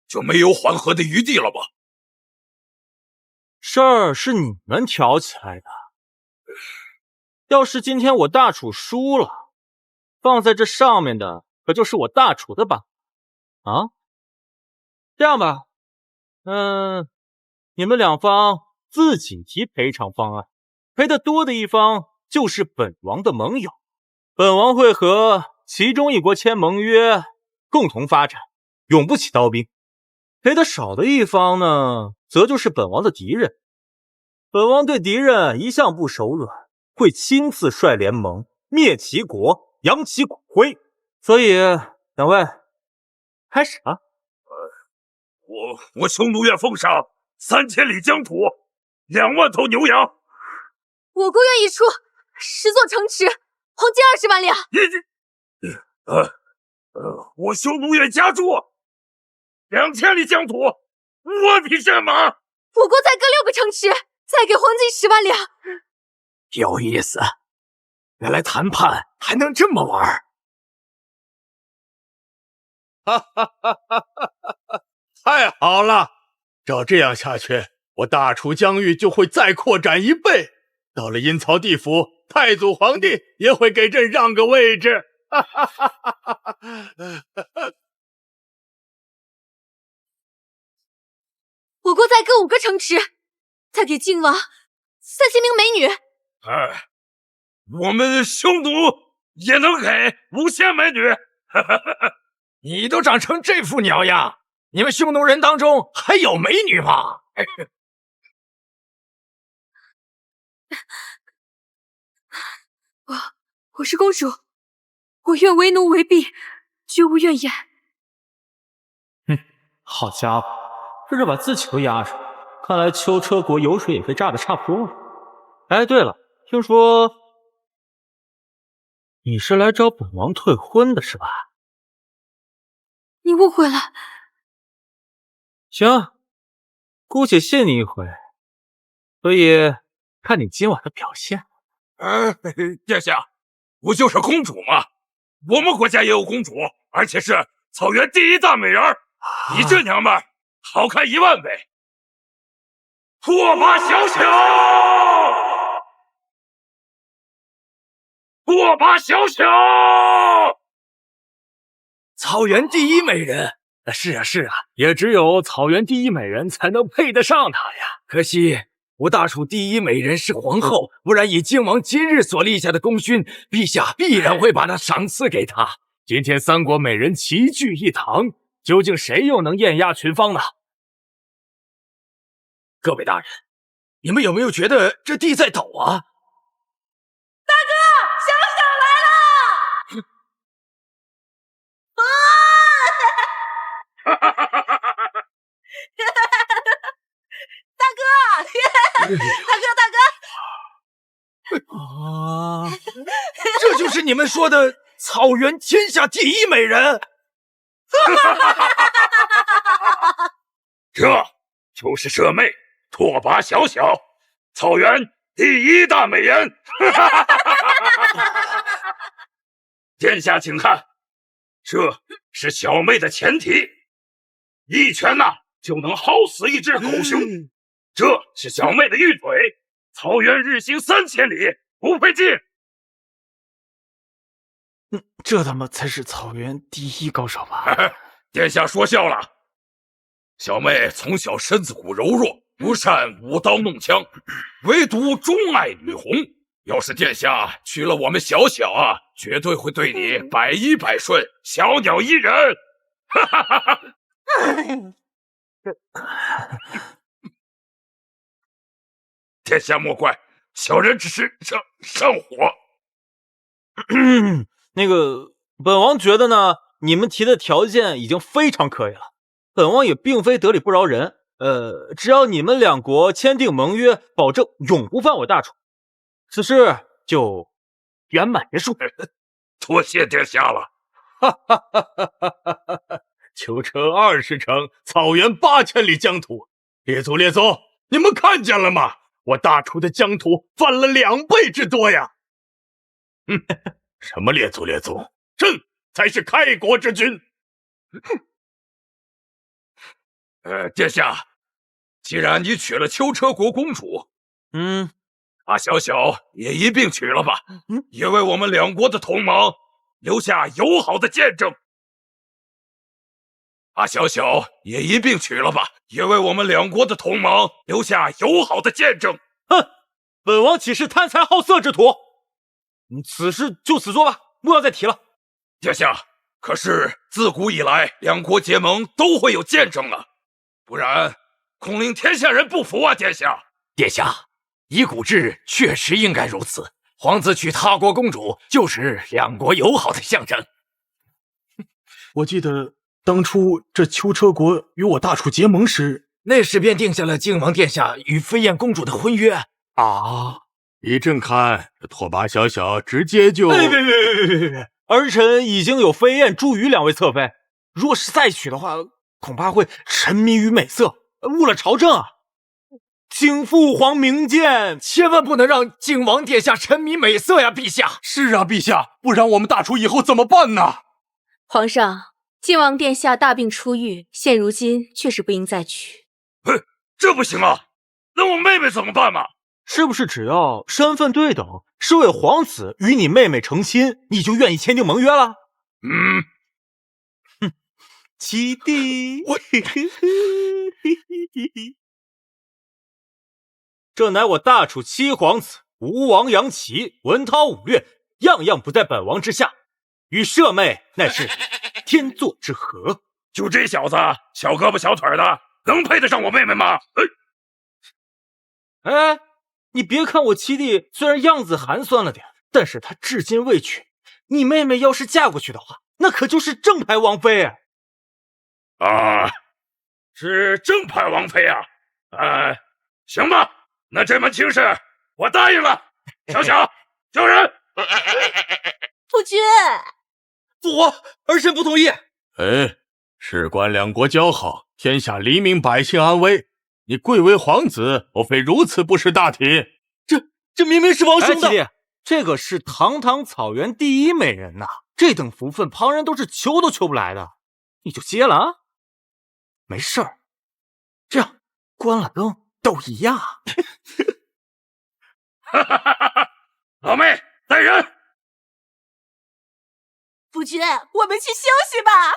就没有缓和的余地了吗？事儿是你们挑起来的，要是今天我大楚输了，放在这上面的可就是我大楚的版啊。这样吧，你们两方自己提赔偿方案，赔得多的一方就是本王的盟友，本王会和其中一国签盟约，共同发展，永不起刀兵。赔得少的一方呢，则就是本王的敌人。本王对敌人一向不手软，会亲自率联盟灭其国，扬其骨灰。所以，两位，开始啊！我匈奴愿奉上3000里疆土，2万头牛羊。我国愿意出10座城池，黄金20万两。我匈奴愿加注2000里疆土，5万匹战马。我国再割6个城池，再给黄金10万两。有意思，原来谈判还能这么玩。哈哈哈哈哈！太好了，照这样下去，我大楚疆域就会再扩展1倍。到了阴曹地府，太祖皇帝也会给朕让个位置。哈哈哈哈哈！我国再割5个城池，再给靖王3000名美女。我们匈奴也能给5000美女。你都长成这副鸟样，你们匈奴人当中还有美女吗？我是公主，我愿为奴为婢，绝无怨言。好家伙，这是把自己都压上，看来秋车国油水也被榨得差不多了。哎，对了，听说你是来找本王退婚的是吧？你误会了。行，姑且信你一回。所以看你今晚的表现。殿下，不就是公主吗？我们国家也有公主，而且是草原第1大美人，比这娘们儿好看1万倍。拓跋小小，拓跋小小，草原第1美人。是啊，也只有草原第1美人才能配得上她呀。可惜我大楚第1美人是皇后，不然以靖王今日所立下的功勋，陛下必然会把她赏赐给她。今天3国美人齐聚一堂，究竟谁又能艳压群芳呢？各位大人，你们有没有觉得这地在抖啊？大哥，小小来了！大哥！这就是你们说的草原天下第1美人？这就是舍妹拓跋小小，草原第1大美人。殿下请看，这是小妹的前蹄，一拳就能薅死一只狗熊。这是小妹的玉腿，草原日行3000里不费劲。这他妈才是草原第一高手吧？殿下说笑了。小妹从小身子骨柔弱，不善舞刀弄枪，唯独钟爱女红。要是殿下娶了我们小小啊，绝对会对你百依百顺，小鸟依人。哈哈哈哈！殿下莫怪，小人只是上火。那个，本王觉得呢，你们提的条件已经非常可以了。本王也并非得理不饶人，只要你们两国签订盟约，保证永不犯我大楚，此事就圆满结束。多谢殿下了。哈哈哈哈哈哈！囚车20城，草原8000里疆土。列祖，你们看见了吗？我大楚的疆土翻了2倍之多呀！什么列祖，朕才是开国之君。殿下，既然你娶了秋车国公主，阿小小也一并娶了吧，也为我们两国的同盟留下友好的见证。阿小小也一并娶了吧，也为我们两国的同盟留下友好的见证。哼，本王岂是贪财好色之徒？此事就此作罢，不要再提了。殿下，可是自古以来，两国结盟都会有见证啊，不然恐令天下人不服啊！殿下，以古制确实应该如此。皇子娶他国公主，就是两国友好的象征。我记得当初这秋车国与我大楚结盟时，那时便定下了靖王殿下与飞燕公主的婚约啊。依朕看，这拓跋小小直接就……别！儿臣已经有飞燕、朱瑜2位侧妃，若是再娶的话，恐怕会沉迷于美色，误了朝政啊！请父皇明鉴，千万不能让靖王殿下沉迷美色呀，陛下！是啊，陛下，不然我们大楚以后怎么办呢？皇上，靖王殿下大病初愈，现如今确实不应再娶。这不行啊！那我妹妹怎么办嘛？是不是只要身份对等，是为皇子与你妹妹成亲，你就愿意签订盟约了？七弟，这乃我大楚七皇子，吴王杨齐、文韬武略，样样不在本王之下，与舍妹乃是天作之合。就这小子，小胳膊小腿的，能配得上我妹妹吗？哎，你别看我七弟虽然样子寒酸了点，但是他至今未娶。你妹妹要是嫁过去的话，那可就是正牌王妃啊！是正牌王妃啊！行吧，那这门亲事我答应了。小小，叫人。夫君，父皇，儿臣不同意。事关两国交好，天下黎民百姓安危，你贵为皇子，莫非如此不识大体？这明明是王兄的，弟弟，这个是堂堂草原第一美人呐，这等福分旁人都是求都求不来的，你就接了啊？没事儿，这样关了灯都一样。老妹，带人。夫君，我们去休息吧。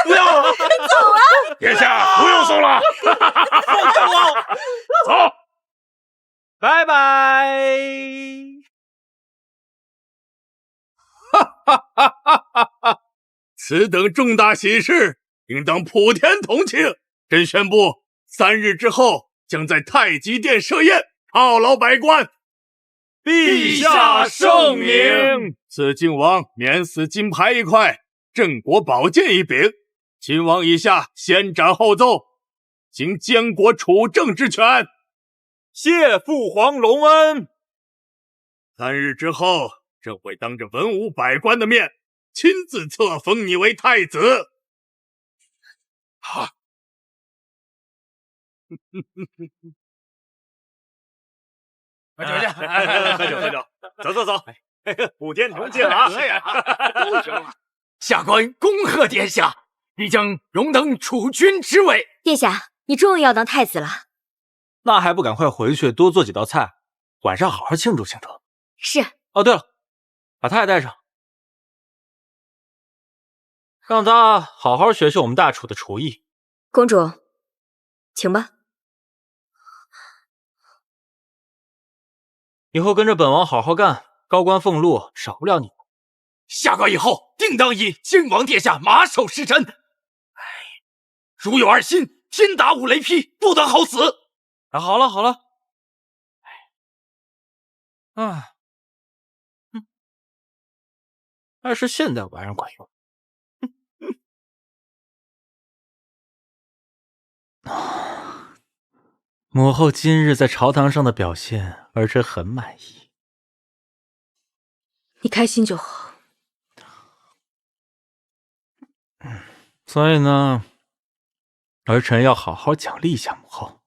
不要了，走啊！殿下，不用送了。放开我！走，拜拜。此等重大喜事，应当普天同庆。朕宣布，3日之后将在太极殿设宴，犒劳百官。陛下圣明，赐靖王免死金牌1块，镇国宝剑1柄。秦王以下先斩后奏，行监国处政之权。谢父皇隆恩。 3日之后，朕会当着文武百官的面，亲自册封你为太子。好。喝酒去，喝酒喝酒，走走走，普天同庆啊！下官恭贺殿下，必将荣登储君之位。殿下，你终于要当太子了，那还不赶快回去多做几道菜，晚上好好庆祝庆祝。是。哦，对了，把他也带上，让他好好学学我们大厨的厨艺。公主，请吧。以后跟着本王好好干，高官俸禄少不了你。下岗以后，定当以靖王殿下马首是瞻。哎，如有二心，天打五雷劈，不得好死。啊，好了好了，还是现代玩意儿管用。母后今日在朝堂上的表现，儿臣很满意。你开心就好。所以呢，儿臣要好好奖励一下母后。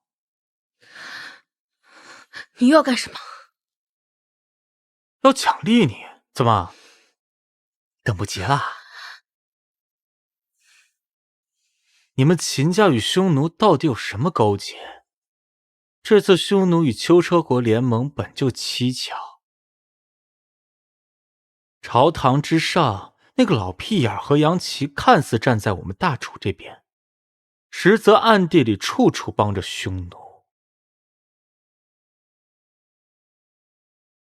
你又要干什么？要奖励你？怎么？等不及了？你们秦家与匈奴到底有什么勾结？这次匈奴与秋车国联盟本就蹊跷。朝堂之上，那个老屁眼和杨琪看似站在我们大楚这边，实则暗地里处处帮着匈奴。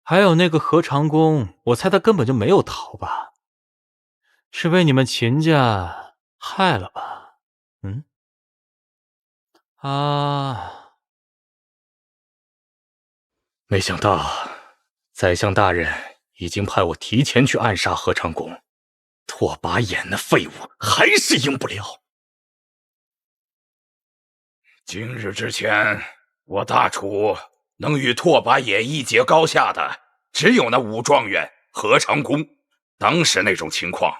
还有那个何长工，我猜他根本就没有逃吧？是被你们秦家害了吧？没想到宰相大人已经派我提前去暗杀何长工，拓跋衍那废物还是赢不了。今日之前，我大楚能与拓跋衍一决高下的，只有那武状元何长工。当时那种情况，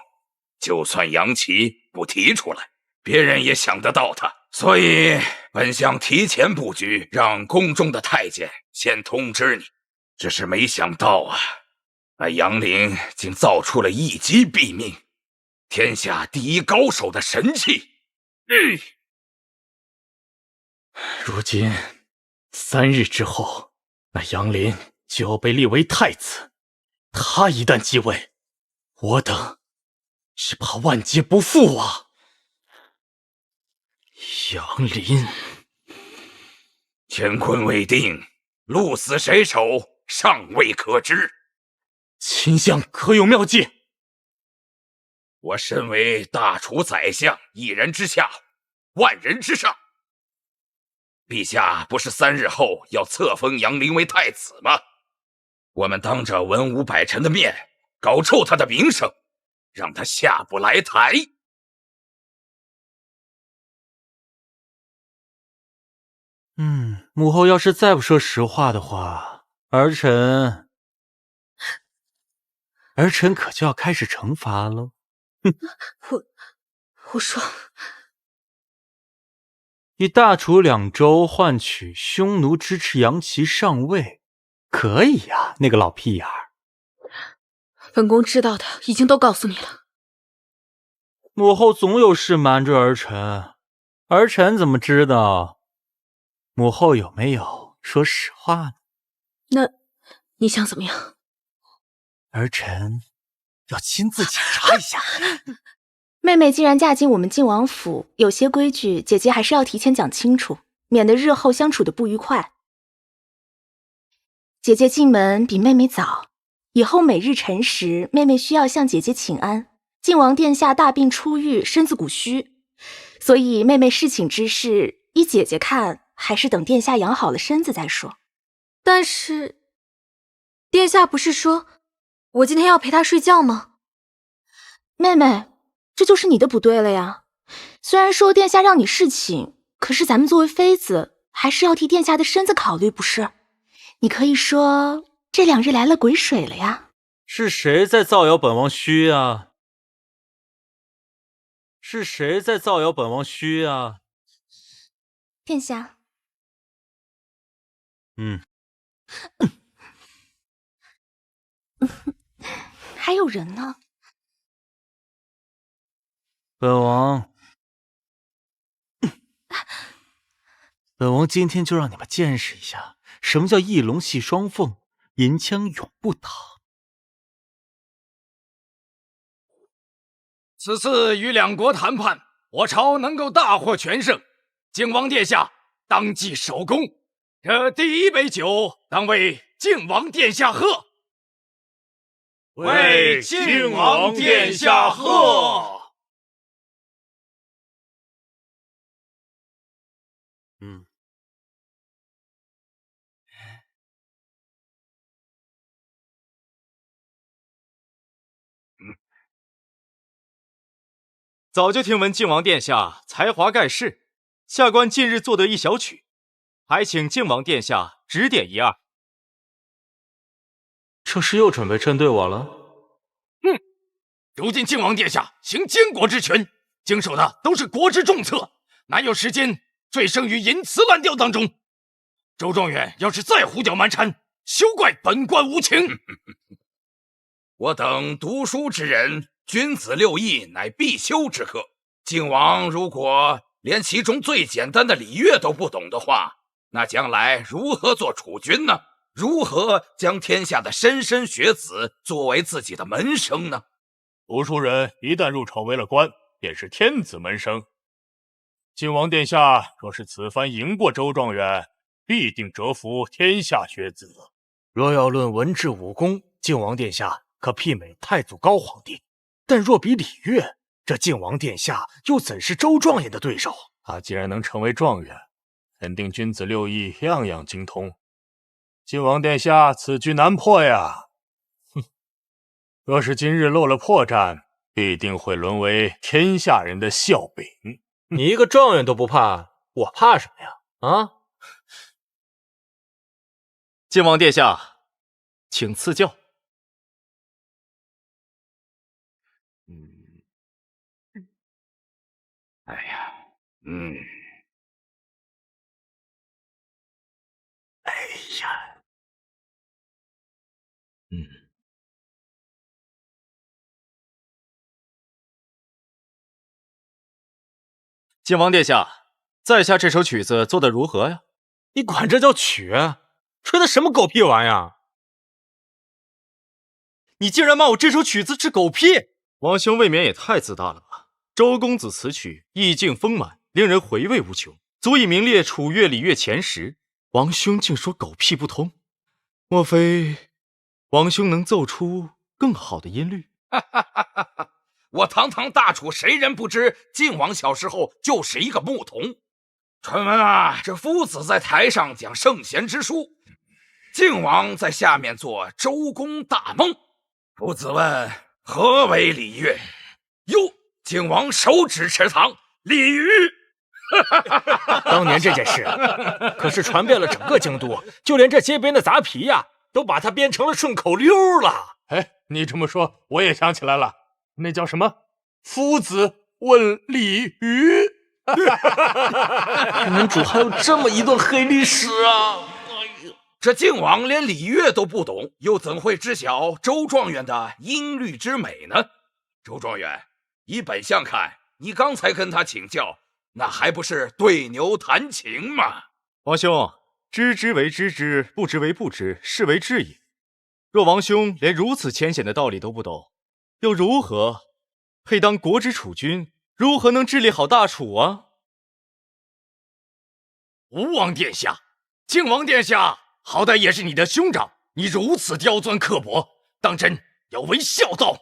就算杨琪不提出来，别人也想得到他。所以本想提前布局，让宫中的太监先通知你，只是没想到啊，那杨林竟造出了一击毙命，天下第一高手的神器。如今3日之后，那杨林就要被立为太子，他一旦继位，我等是怕万劫不复啊！杨林，乾坤未定，鹿死谁手尚未可知。秦相可有妙计？我身为大楚宰相，一人之下，万人之上。陛下不是3日后要册封杨林为太子吗？我们当着文武百臣的面搞臭他的名声，让他下不来台。母后要是再不说实话的话，儿臣可就要开始惩罚喽。我说，以大楚2州换取匈奴支持杨琪上位，可以呀，那个老屁眼儿。本宫知道的已经都告诉你了。母后总有事瞒着儿臣，儿臣怎么知道母后有没有说实话呢？那你想怎么样？儿臣要亲自检查一下。妹妹既然嫁进我们晋王府，有些规矩姐姐还是要提前讲清楚，免得日后相处的不愉快。姐姐进门比妹妹早，以后每日辰时，妹妹需要向姐姐请安。晋王殿下大病初愈，身子骨虚，所以妹妹侍寝之事，依姐姐看，还是等殿下养好了身子再说。但是，殿下不是说我今天要陪他睡觉吗？妹妹，这就是你的不对了呀。虽然说殿下让你侍寝，可是咱们作为妃子，还是要替殿下的身子考虑，不是？你可以说这2日来了鬼水了呀。是谁在造谣本王虚啊？是谁在造谣本王虚啊？殿下。还有人呢。本王今天就让你们见识一下，什么叫一龙戏双凤，银枪永不倒。此次与两国谈判，我朝能够大获全胜，靖王殿下当即首功。这第一杯酒，当为靖王殿下喝。为靖王殿下喝。早就听闻靖王殿下才华盖世，下官近日作得一小曲，还请靖王殿下指点一二。这是又准备针对我了？如今靖王殿下行监国之权，经手的都是国之重策，哪有时间醉生于淫词滥调当中？周状元要是再胡搅蛮缠，休怪本官无情。我等读书之人，君子六艺乃必修之课。靖王如果连其中最简单的礼乐都不懂的话，那将来如何做储君呢？如何将天下的莘莘学子作为自己的门生呢？读书人一旦入朝为了官，便是天子门生。靖王殿下若是此番赢过周状元，必定折服天下学子。若要论文治武功，靖王殿下可媲美太祖高皇帝，但若比礼乐，这靖王殿下又怎是周状元的对手？他既然能成为状元，肯定君子六艺样样精通。靖王殿下此局难破呀！若是今日露了破绽，必定会沦为天下人的笑柄。你一个状元都不怕，我怕什么呀？啊！靖王殿下，请赐教。哎呀，靖王殿下，在下这首曲子做得如何呀？你管这叫曲？吹的什么狗屁玩意儿？你竟然骂我这首曲子是狗屁！王兄未免也太自大了吧？周公子此曲意境丰满，令人回味无穷，足以名列楚乐礼乐前10。王兄竟说狗屁不通，莫非王兄能奏出更好的音律？我堂堂大楚，谁人不知靖王小时候就是一个牧童？传闻啊，这夫子在台上讲圣贤之书，靖王在下面做周公大梦。夫子问何为礼乐？哟，靖王手指池塘，鲤鱼。当年这件事可是传遍了整个京都，就连这街边的杂皮呀，都把它编成了顺口溜了。哎，你这么说，我也想起来了，那叫什么？夫子问鲤鱼。门主还有这么一段黑历史啊！这靖王连礼乐都不懂，又怎会知晓周状元的音律之美呢？周状元，以本相看，你刚才跟他请教，那还不是对牛弹琴吗？王兄，知之为知之，不知为不知，是为知也。若王兄连如此浅显的道理都不懂，又如何配当国之储君？如何能治理好大楚啊？吴王殿下，靖王殿下，好歹也是你的兄长，你如此刁钻刻薄，当真要为孝道。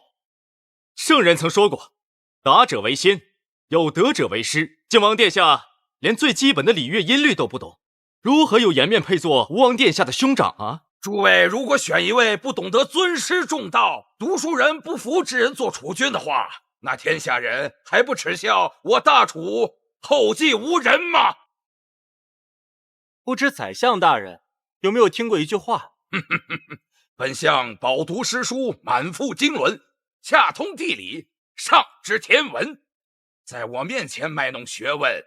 圣人曾说过，达者为先，有德者为师。靖王殿下连最基本的礼乐音律都不懂，如何有颜面配做吴王殿下的兄长啊？诸位如果选一位不懂得尊师重道、读书人不服之人做储君的话，那天下人还不耻笑我大楚后继无人吗？不知宰相大人有没有听过一句话？本相饱读诗书，满腹经纶，下通地理，上知天文，在我面前卖弄学问，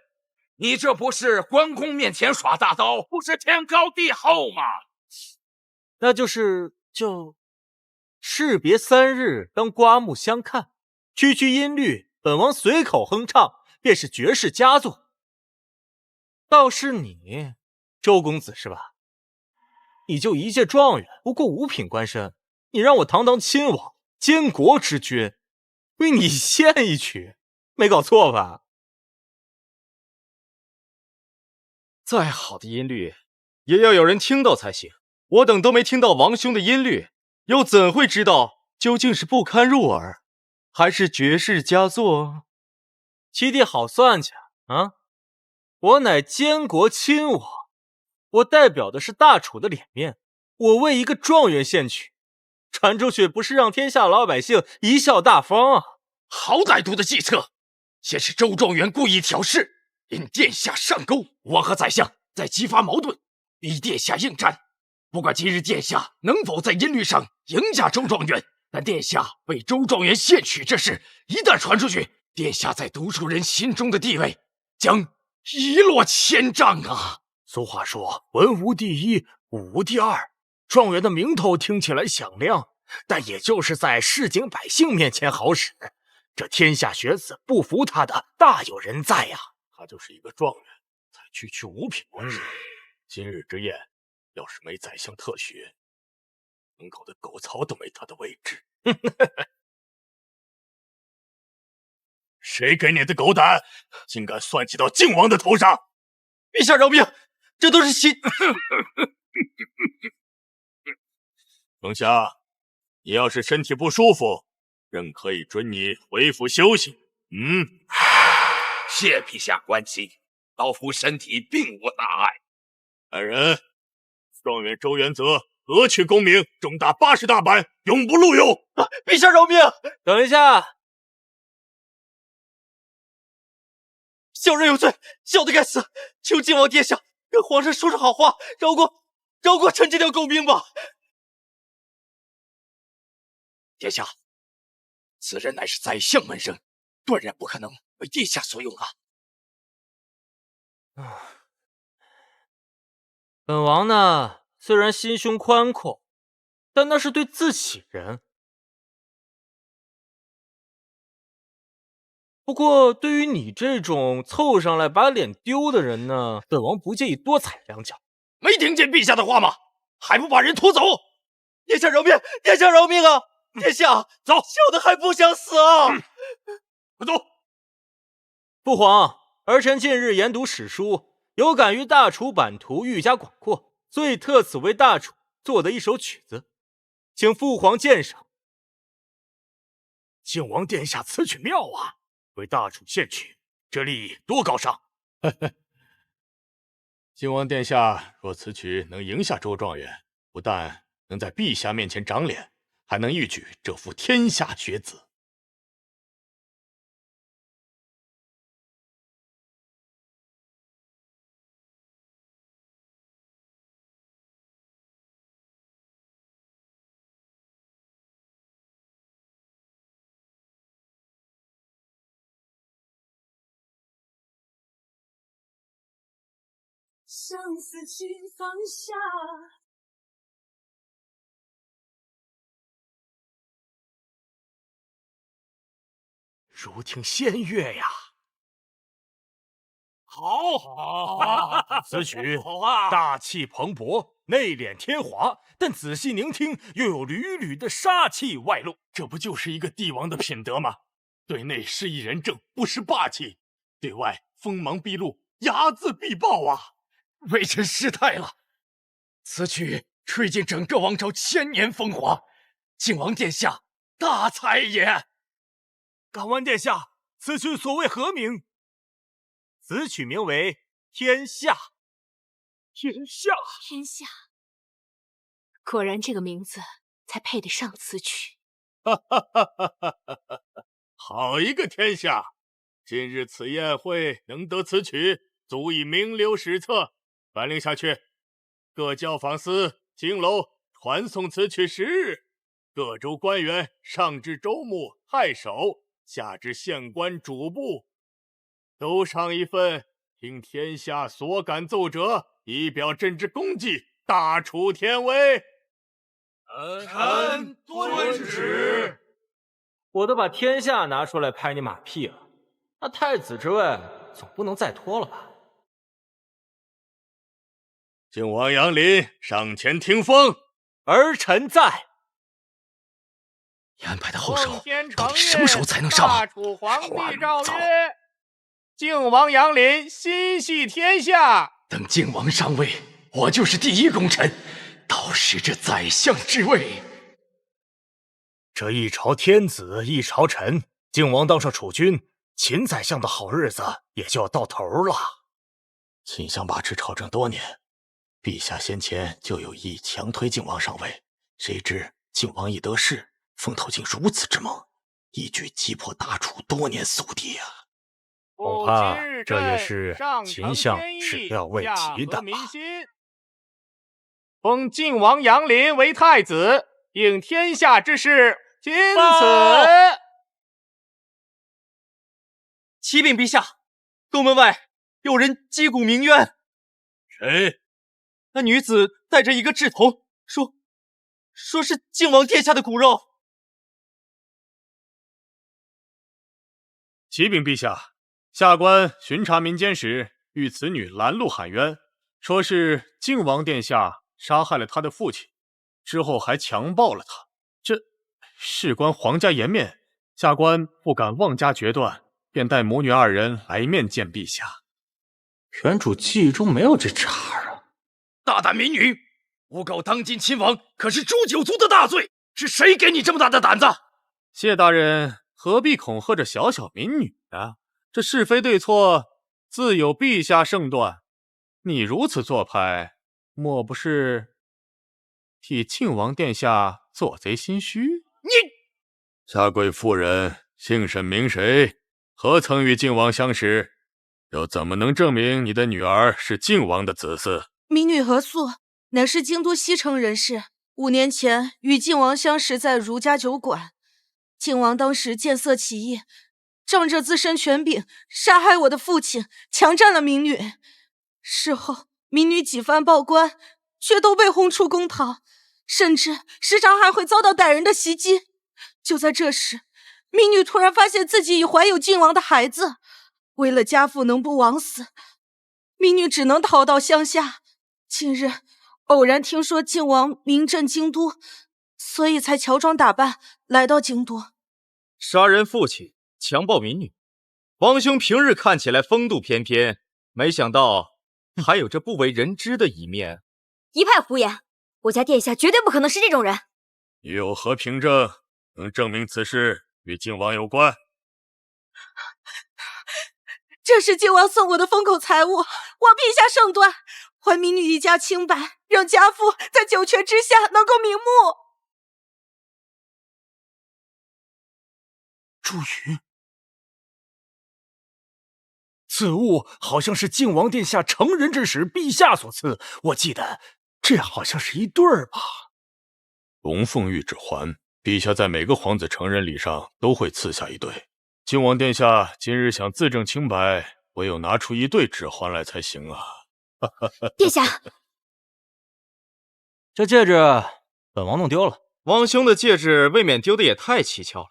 你这不是关公面前耍大刀，不是天高地厚吗？那就士别3日，当刮目相看。区区音律，本王随口哼唱，便是绝世佳作。倒是你，周公子是吧？你就一介状元，不过5品官身，你让我堂堂亲王，监国之君，为你献一曲，没搞错吧？再好的音律，也要有人听到才行。我等都没听到王兄的音律，又怎会知道究竟是不堪入耳，还是绝世佳作？七弟好算计啊！我乃监国亲王，我代表的是大楚的脸面，我为一个状元献曲，传出去不是让天下老百姓贻笑大方啊！好歹毒的计策！先是周状元故意挑事，引殿下上钩，我和宰相再激发矛盾，逼殿下应战。不管今日殿下能否在音律上赢下周状元，但殿下为周状元献曲这事一旦传出去，殿下在读书人心中的地位将一落千丈啊！俗话说，文无第一，武无第二。状元的名头听起来响亮，但也就是在市井百姓面前好使。这天下学子不服他的大有人在呀。他就是一个状元，才区5品官身。今日之宴，要是没宰相特许，门口的狗槽都没他的位置。谁给你的狗胆，竟敢算计到靖王的头上？陛下饶命，这都是龙虾，你要是身体不舒服，朕可以准你回府休息。谢陛下关心，老夫身体并无大碍。来人，状元周元泽革去功名，重打80大板，永不录用。陛下饶命！等一下，小人有罪，小的该死，求靖王殿下跟皇上说声好话，饶过臣这条狗命吧。殿下，此人乃是宰相门生，断然不可能为殿下所用啊！本王呢，虽然心胸宽阔，但那是对自己人。不过，对于你这种凑上来把脸丢的人呢，本王不介意多踩2脚。没听见陛下的话吗？还不把人拖走！殿下饶命！殿下饶命啊！殿下，走！小的还不想死啊！快走！父皇，儿臣近日研读史书，有感于大楚版图愈加广阔，所以特此为大楚做的一首曲子，请父皇鉴赏。靖王殿下此曲妙啊！为大楚献曲，这立意多高尚！靖王殿下若此曲能赢下周状元，不但能在陛下面前长脸，还能一举征服天下学子。相思请放下，如听仙乐呀！好，此曲好啊，大气磅礴，内敛天华，但仔细聆听，又有屡屡的杀气外露。这不就是一个帝王的品德吗？对内施以仁政，不失霸气；对外锋芒毕露，睚眦必报啊！微臣失态了，此曲吹尽整个王朝1000年风华，靖王殿下大才也。敢问殿下，此曲所谓何名？此曲名为《天下》。天下，天下，果然这个名字才配得上此曲。好一个天下！今日此宴会能得此曲，足以名留史册。传令下去，各教坊司、京楼传颂此曲10日。各州官员上至州牧、太守，下至县官主簿，都上一份听天下所感奏折，以表朕之功绩，大楚天威。臣遵旨。我都把天下拿出来拍你马屁了，那太子之位总不能再拖了吧？靖王杨林上前听风。儿臣在。你安排的后手到底什么时候才能上？大楚皇帝诏曰：靖王杨林心系天下。等靖王上位，我就是第一功臣，到时这宰相之位，这一朝天子一朝臣，靖王当上储君，秦宰相的好日子也就要到头了。秦相把持朝政多年，陛下先前就有意强推靖王上位，谁知靖王一得势，风头竟如此之猛，一举击破大楚多年宿敌啊！恐怕这也是秦相始料未及的吧。封靖王杨林为太子，应天下之事，钦此。启禀陛下，宫门外有人击鼓鸣冤。谁？那女子带着一个稚童，说是靖王殿下的骨肉。启禀陛下，下官巡查民间时，遇此女拦路喊冤，说是靖王殿下杀害了他的父亲，之后还强暴了他。这事关皇家颜面，下官不敢妄加决断，便带母女二人来面见陛下。原主记忆中没有这茬啊！大胆民女，诬告当今亲王，可是诛九族的大罪！是谁给你这么大的胆子？谢大人何必恐吓着小小民女啊？这是非对错，自有陛下胜断。你如此做派，莫不是替庆王殿下做贼心虚？你下跪妇人姓甚名谁？何曾与靖王相识？又怎么能证明你的女儿是靖王的子嗣？民女何素，乃是京都西城人士。5年前与靖王相识在儒家酒馆，靖王当时见色起意，仗着自身权柄杀害我的父亲，强占了民女。事后民女几番报官，却都被轰出公堂，甚至时常还会遭到歹人的袭击。就在这时，民女突然发现自己已怀有靖王的孩子，为了家父能不枉死，民女只能逃到乡下。近日偶然听说靖王名震京都，所以才乔装打扮来到京都。杀人父亲，强暴民女，王兄平日看起来风度翩翩，没想到还有这不为人知的一面。一派胡言！我家殿下绝对不可能是这种人。你有何凭证能证明此事与靖王有关？这是靖王送我的封口财物，望陛下圣断，还民女一家清白，让家父在九泉之下能够瞑目。朱云，此物好像是靖王殿下成人之时陛下所赐，我记得这好像是一对儿吧。龙凤玉指环，陛下在每个皇子成人礼上都会赐下一对。靖王殿下今日想自证清白，唯有拿出一对指环来才行啊。殿下，这戒指本王弄丢了。王兄的戒指未免丢的也太蹊跷了，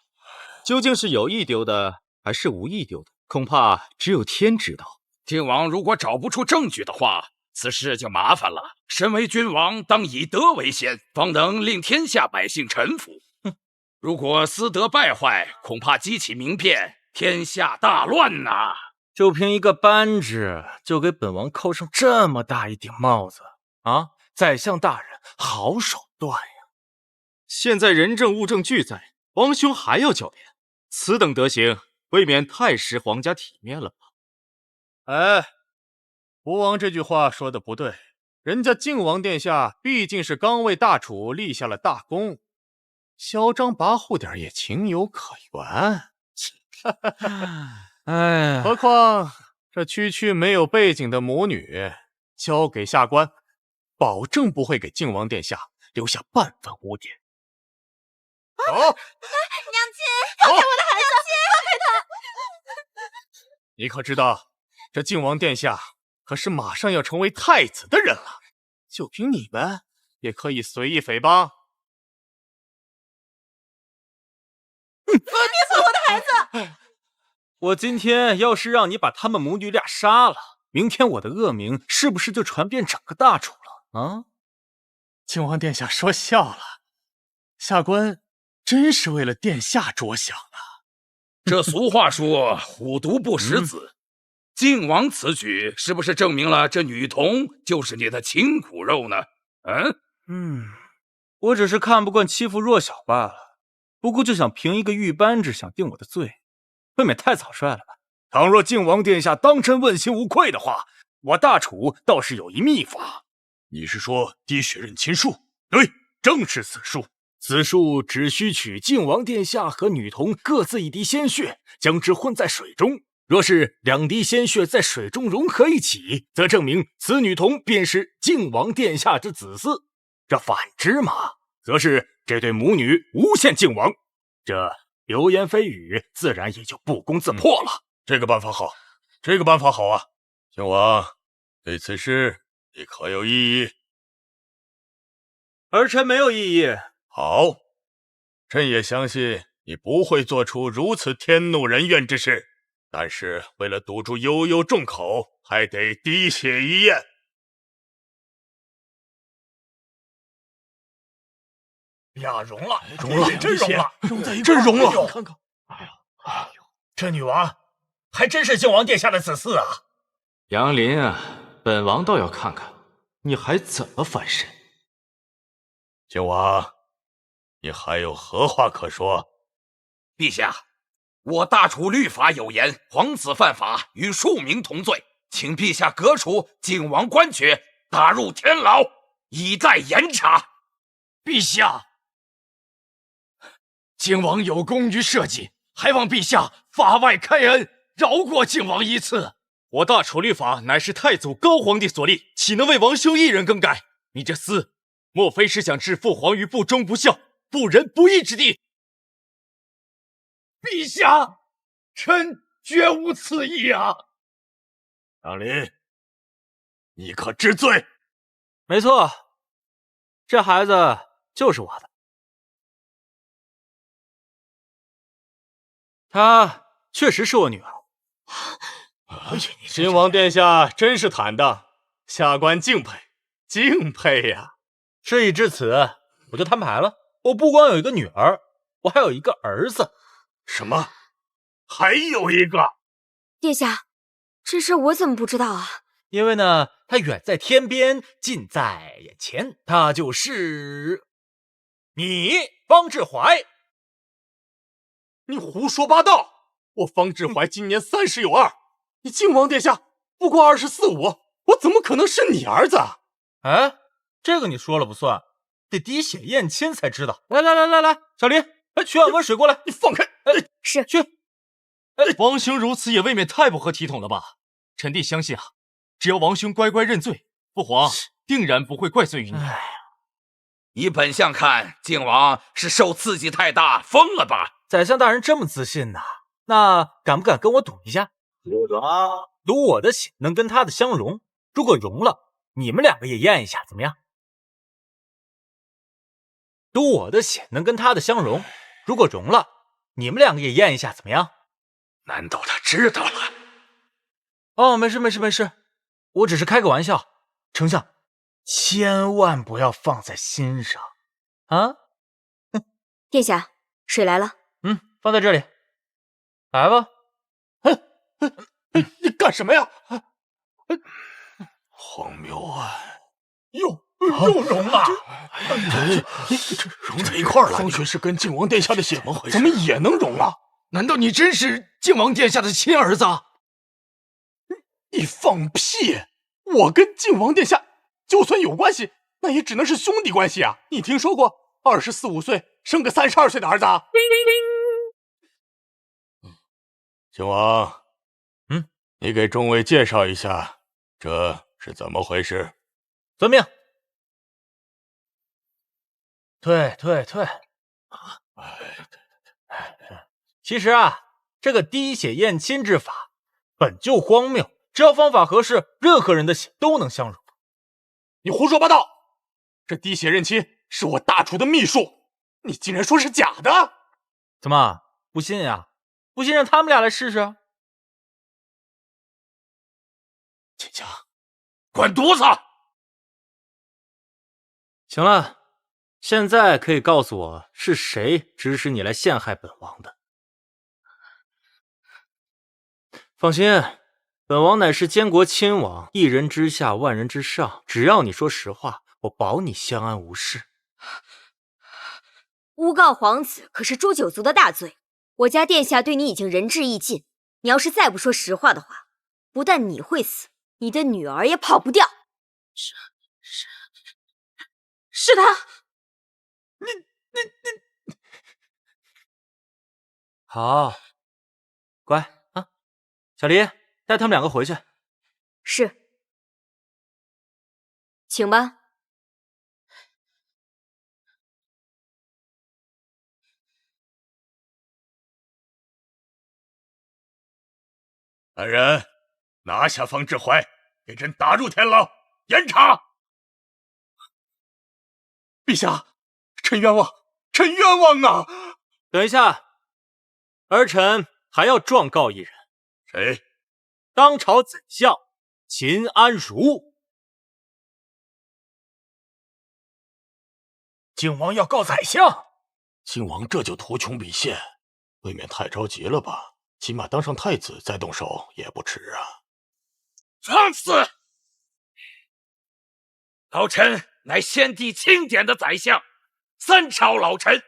究竟是有意丢的还是无意丢的，恐怕只有天知道。靖王如果找不出证据的话，此事就麻烦了。身为君王，当以德为先，方能令天下百姓臣服。如果私德败坏，恐怕激起民变，天下大乱呐！就凭一个扳指，就给本王扣上这么大一顶帽子啊！宰相大人，好手段呀！现在人证物证俱在，王兄还要狡辩，此等德行，未免太失皇家体面了吧？哎，吴王这句话说的不对，人家靖王殿下毕竟是刚为大楚立下了大功，嚣张跋扈点也情有可原。哎，何况这区区没有背景的母女，交给下官，保证不会给靖王殿下留下半分污点。走，娘亲，放开我的孩子，放开他！你可知道，这靖王殿下可是马上要成为太子的人了，就凭你们也可以随意诽谤？你放我的孩子！我今天要是让你把他们母女俩杀了，明天我的恶名是不是就传遍整个大楚了？啊？靖王殿下说笑了，下官真是为了殿下着想啊。这俗话说虎毒不食子，靖王此举是不是证明了这女童就是你的亲骨肉呢？我只是看不惯欺负弱小罢了，不过就想凭一个玉扳指想定我的罪，未免太草率了吧？倘若靖王殿下当真问心无愧的话，我大楚倒是有一秘法。你是说滴血认亲术？对，正是此术。此术只需取靖王殿下和女童各自一滴鲜血，将之混在水中。若是2滴鲜血在水中融合一起，则证明此女童便是靖王殿下之子嗣。这反之嘛，则是这对母女诬陷靖王，这流言蜚语自然也就不攻自破了。这个办法好，这个办法好啊！靖王，对此事你可有异议？儿臣没有异议。好，朕也相信你不会做出如此天怒人怨之事，但是为了堵住悠悠众口，还得滴血一验。呀，融了，融了，真融了，真融了！看看，哎呀，这女娃还真是靖王殿下的子嗣啊！杨林啊，本王倒要看看你还怎么翻身。靖王，你还有何话可说？陛下，我大楚律法有言，皇子犯法与庶民同罪，请陛下革除靖王官爵，打入天牢，以待严查。陛下，靖王有功于社稷，还望陛下法外开恩，饶过靖王一次。我大楚律法乃是太祖高皇帝所立，岂能为王兄一人更改？你这厮，莫非是想置父皇于不忠不孝、不仁不义之地？陛下，臣绝无此意啊！杨林，你可知罪？没错，这孩子就是我的。她确实是我女儿。靖王殿下真是坦荡，下官敬佩，敬佩呀！事已至此，我就摊牌了。我不光有一个女儿，我还有一个儿子。什么？还有一个？殿下，这事我怎么不知道啊？因为呢，他远在天边，近在眼前，他就是你，方志怀。你胡说八道！我方志怀今年30有2，你靖王殿下不过24、5，我怎么可能是你儿子？哎，这个你说了不算，得滴血验亲才知道。来，小林，取2碗水过来。你放开！是去。王兄如此也未免太不合体统了吧？臣弟相信啊，只要王兄乖乖认罪，父皇定然不会怪罪于你。以本相看，靖王是受刺激太大，疯了吧？宰相大人这么自信呢，那敢不敢跟我赌一下？赌我的血能跟他的相融，如果融了，你们2个也验一下，怎么样？赌我的血能跟他的相融，如果融了，你们2个也验一下，怎么样？难道他知道了？哦，没事，我只是开个玩笑。丞相，千万不要放在心上啊！殿下，水来了。放在这里。来吧。你干什么呀？荒谬啊！又融了！融在一块儿了。方学是跟靖王殿下的血，怎么也能融啊？难道你真是靖王殿下的亲儿子？你放屁！我跟靖王殿下就算有关系，那也只能是兄弟关系啊！你听说过24、5岁生个32岁的儿子啊？靖王，你给众位介绍一下，这是怎么回事？遵命。退。其实啊，这个滴血验亲之法本就荒谬，只要方法合适，任何人的血都能相融。你胡说八道！这滴血认亲是我大楚的秘术，你竟然说是假的？怎么不信呀？不信让他们俩来试试。秦江，滚犊子！行了，现在可以告诉我是谁指使你来陷害本王的？放心，本王乃是监国亲王，一人之下，万人之上。只要你说实话，我保你相安无事。诬告皇子可是诛九族的大罪，我家殿下对你已经仁至义尽。你要是再不说实话的话，不但你会死，你的女儿也跑不掉。是他。好，乖啊，小黎，带他们两个回去。是，请吧。来人，拿下方志怀，给朕打入天牢，严查。陛下，臣冤枉，臣冤枉啊！等一下，儿臣还要状告一人。谁？当朝宰相秦安如。靖王要告宰相，靖王这就图穷匕现，未免太着急了吧？起码当上太子再动手也不迟啊！放肆！老臣乃先帝钦点的宰相，三朝老臣。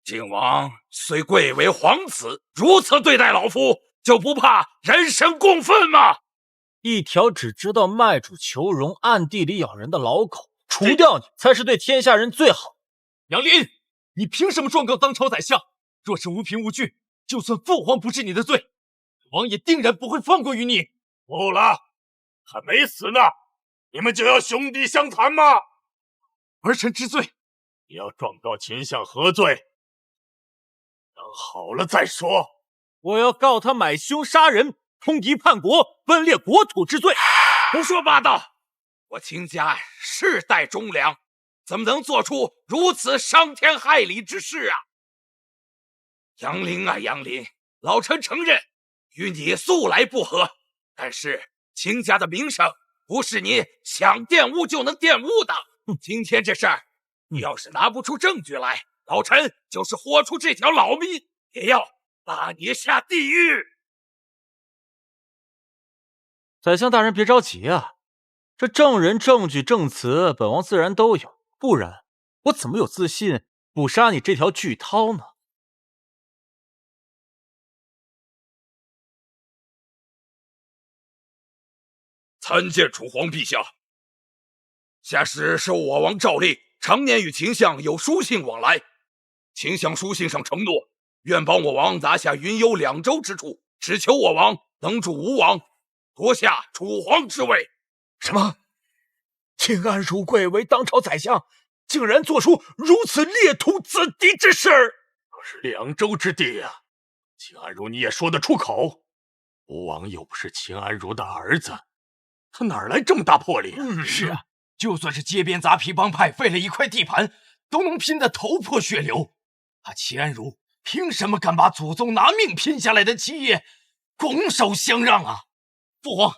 靖王虽贵为皇子，如此对待老夫，就不怕人神共愤吗？一条只知道卖主求荣、暗地里咬人的老狗，除掉你才是对天下人最好。杨林，你凭什么状告当朝宰相？若是无凭无据，就算父皇不治你的罪，王也定然不会放过于你。不了，还没死呢，你们就要兄弟相谈吗？儿臣知罪。你要状告秦相何罪？等好了再说。我要告他买凶杀人、通敌叛国、分裂国土之罪。胡说八道！我秦家世代忠良，怎么能做出如此伤天害理之事啊？杨林啊杨林，老臣承认与你素来不和，但是秦家的名声不是你想玷污就能玷污的。今天这事儿，你要是拿不出证据来，老臣就是豁出这条老命，也要拉你下地狱。宰相大人别着急啊，这证人、证据、证词，本王自然都有，不然我怎么有自信捕杀你这条巨涛呢？参见楚皇陛下，下使受我王诏令，常年与秦相有书信往来。秦相书信上承诺，愿帮我王拿下云游2州之处，只求我王能助吴王夺下楚皇之位。什么？秦安如贵为当朝宰相，竟然做出如此猎徒子敌之事！可是2州之地啊，秦安如你也说得出口？吴王又不是秦安如的儿子，他哪来这么大魄力啊？是啊，就算是街边杂皮帮派为了一块地盘，都能拼得头破血流。他秦安如凭什么敢把祖宗拿命拼下来的基业拱手相让啊？父皇，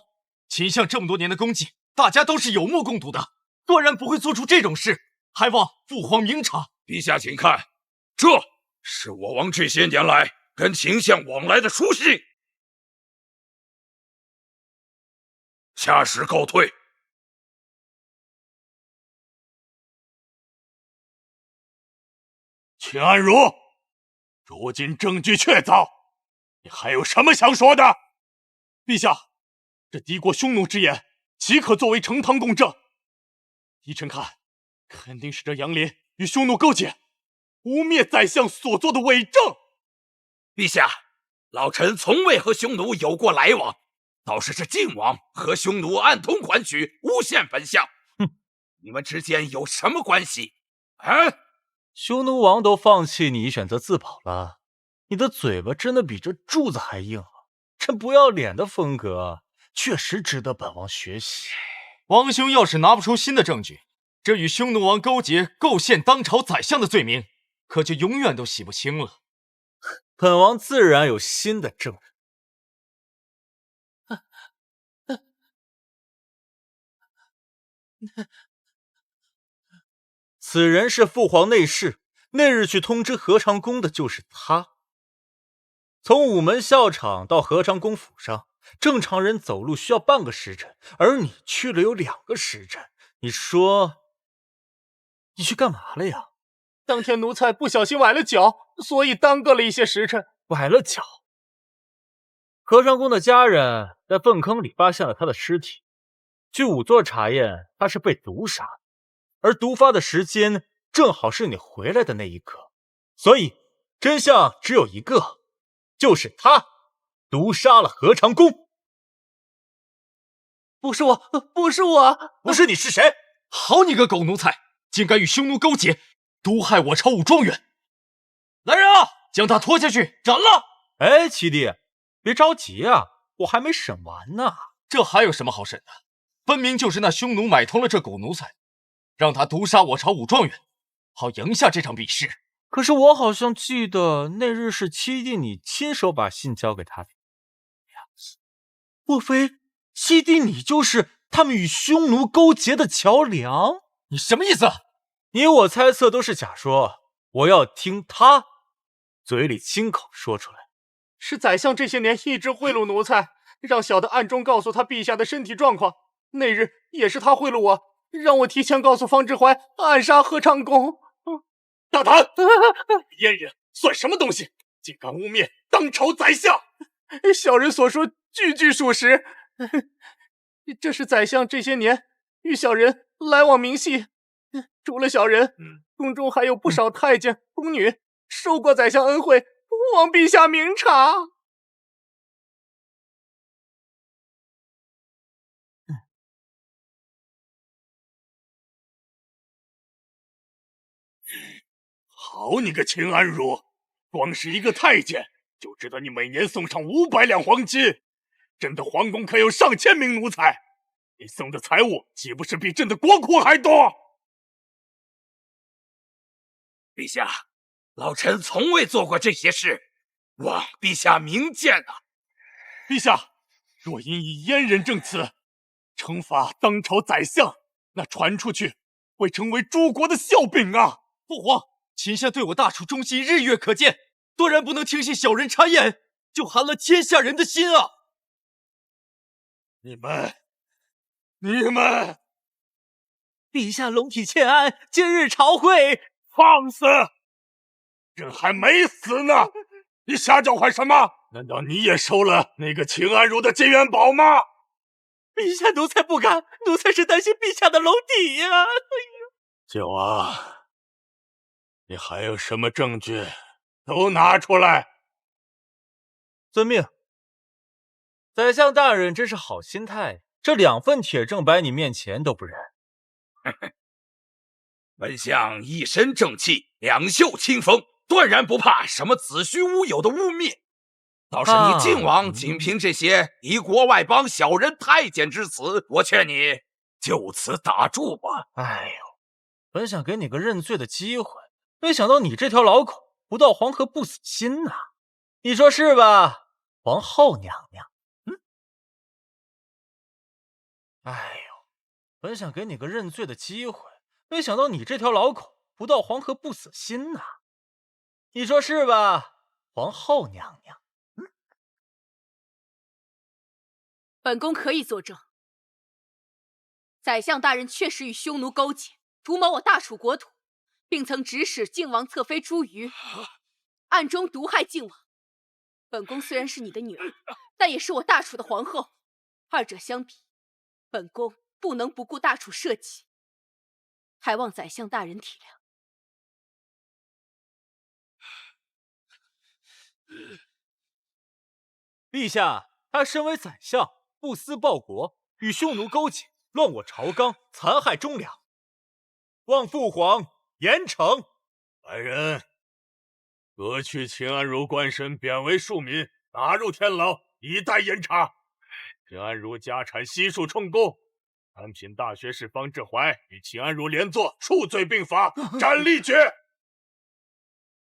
秦相这么多年的功绩，大家都是有目共睹的，断然不会做出这种事，还望父皇明察。陛下请看，这是我王这些年来跟秦相往来的书信。下使告退。秦安如，如今证据确凿，你还有什么想说的？陛下，这敌国匈奴之言，岂可作为呈堂供证？依臣看，肯定是这杨林与匈奴勾结，污蔑宰相所做的伪证。陛下，老臣从未和匈奴有过来往，倒是这靖王和匈奴暗通款曲，诬陷本相。你们之间有什么关系？啊？匈奴王都放弃你，选择自保了，你的嘴巴真的比这柱子还硬啊！这不要脸的风格，确实值得本王学习。王兄要是拿不出新的证据，这与匈奴王勾结、构陷当朝宰相的罪名，可就永远都洗不清了。本王自然有新的证人。此人是父皇内侍，那日去通知合昌宫的就是他。从午门校场到合昌宫府上，正常人走路需要半个时辰，而你去了有2个时辰。你说，你去干嘛了呀？当天奴才不小心崴了脚，所以耽搁了一些时辰。崴了脚。合昌宫的家人在粪坑里发现了他的尸体，据仵作查验，他是被毒杀的，而毒发的时间正好是你回来的那一刻，所以真相只有一个，就是他毒杀了合昌宫。不是我，不是我，不是你是谁？好你个狗奴才，竟敢与匈奴勾结，毒害我朝武庄园！来人啊，将他拖下去斩了！哎，七弟，别着急啊，我还没审完呢。这还有什么好审的？分明就是那匈奴买通了这狗奴才，让他毒杀我朝武庄园，好赢下这场比试。可是我好像记得那日是七弟你亲手把信交给他的。莫非七弟你就是他们与匈奴勾结的桥梁？你什么意思？你我猜测都是假说，我要听他嘴里亲口说出来。是宰相这些年一直贿赂奴才，让小的暗中告诉他陛下的身体状况。那日也是他贿赂我，让我提前告诉方志怀暗杀合昌宫。大胆！阉人算什么东西？竟敢污蔑当朝宰相！小人所说句句属实。这是宰相这些年与小人来往明细。除了小人，宫中还有不少太监、宫女受过宰相恩惠，望陛下明察。好你个秦安如，光是一个太监就知道你每年送上500两黄金，朕的皇宫可有上千名奴才，你送的财物岂不是比朕的国库还多？陛下，老臣从未做过这些事，望陛下明鉴啊！陛下，若因以阉人证词惩罚当朝宰相，那传出去会成为诸国的笑柄啊！父皇，秦相对我大楚忠心日月可见，断然不能听信小人谗言，就寒了天下人的心啊！你们，陛下龙体欠安，今日朝会。放肆！朕还没死呢，你瞎叫唤什么？难道你也收了那个秦安如的金元宝吗？陛下，奴才不敢，奴才是担心陛下的龙体呀！九啊，你还有什么证据？都拿出来！遵命。宰相大人真是好心态，这2份铁证摆你面前都不认。本相一身正气，两袖清风，断然不怕什么子虚乌有的污蔑。倒是你晋王仅凭这些敌国外邦小人太监之词，我劝你就此打住吧。哎呦，本想给你个认罪的机会，没想到你这条老狗不到黄河不死心呐！你说是吧，皇后娘娘？哎呦，本想给你个认罪的机会，没想到你这条老狗不到黄河不死心呐！你说是吧，皇后娘娘？本宫可以作证，宰相大人确实与匈奴勾结，图谋我大楚国土，并曾指使靖王侧妃茱萸，暗中毒害靖王。本宫虽然是你的女儿，但也是我大楚的皇后，二者相比，本宫不能不顾大楚社稷，还望宰相大人体谅。陛下，他身为宰相，不思报国，与匈奴勾结，乱我朝纲，残害忠良，望父皇严惩。来人，革去秦安如官身，贬为庶民，打入天牢，以待严查。秦安如家产悉数充公，安平大学士方志怀与秦安如连坐，数罪并罚，斩立决。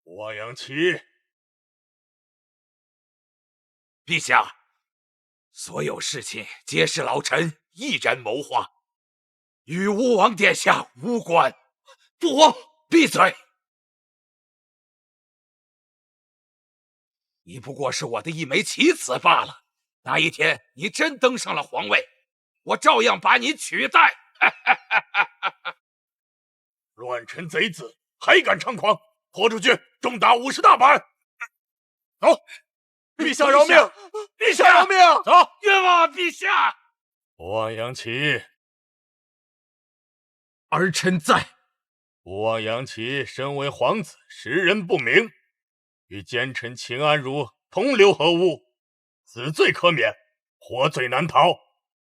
欧阳琦，陛下，所有事情皆是老臣一人谋划，与吴王殿下无关。父王，闭嘴！你不过是我的一枚棋子罢了。哪一天你真登上了皇位，我照样把你取代。乱臣贼子，还敢猖狂！拖出去，重打50大板！走！陛下饶命！陛下饶命！走！冤枉陛下！王杨琦，儿臣在。王杨琦身为皇子，识人不明，与奸臣秦安如同流合污，死罪可免，活罪难逃。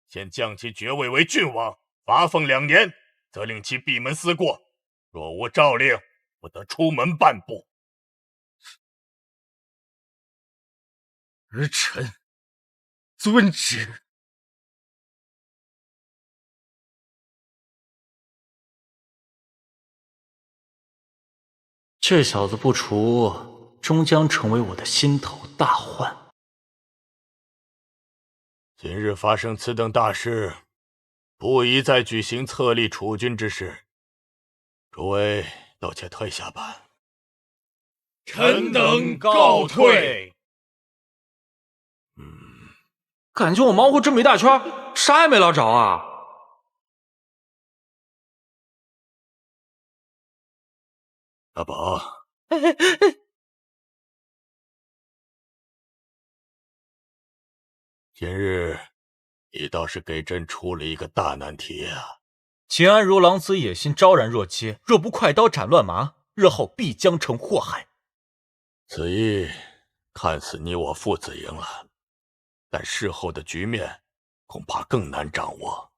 先降其爵位为郡王，罚俸2年，责令其闭门思过。若无诏令，不得出门半步。儿臣遵旨。这小子不除，终将成为我的心头大患。今日发生此等大事，不宜再举行册立储君之事。诸位都且退下吧。臣等告退。感觉我忙活这么一大圈，啥也没捞着啊！大宝，今日你倒是给朕出了一个大难题啊！秦安如狼子野心昭然若揭，若不快刀斩乱麻，日后必将成祸害。此役看似你我父子赢了，但事后的局面恐怕更难掌握。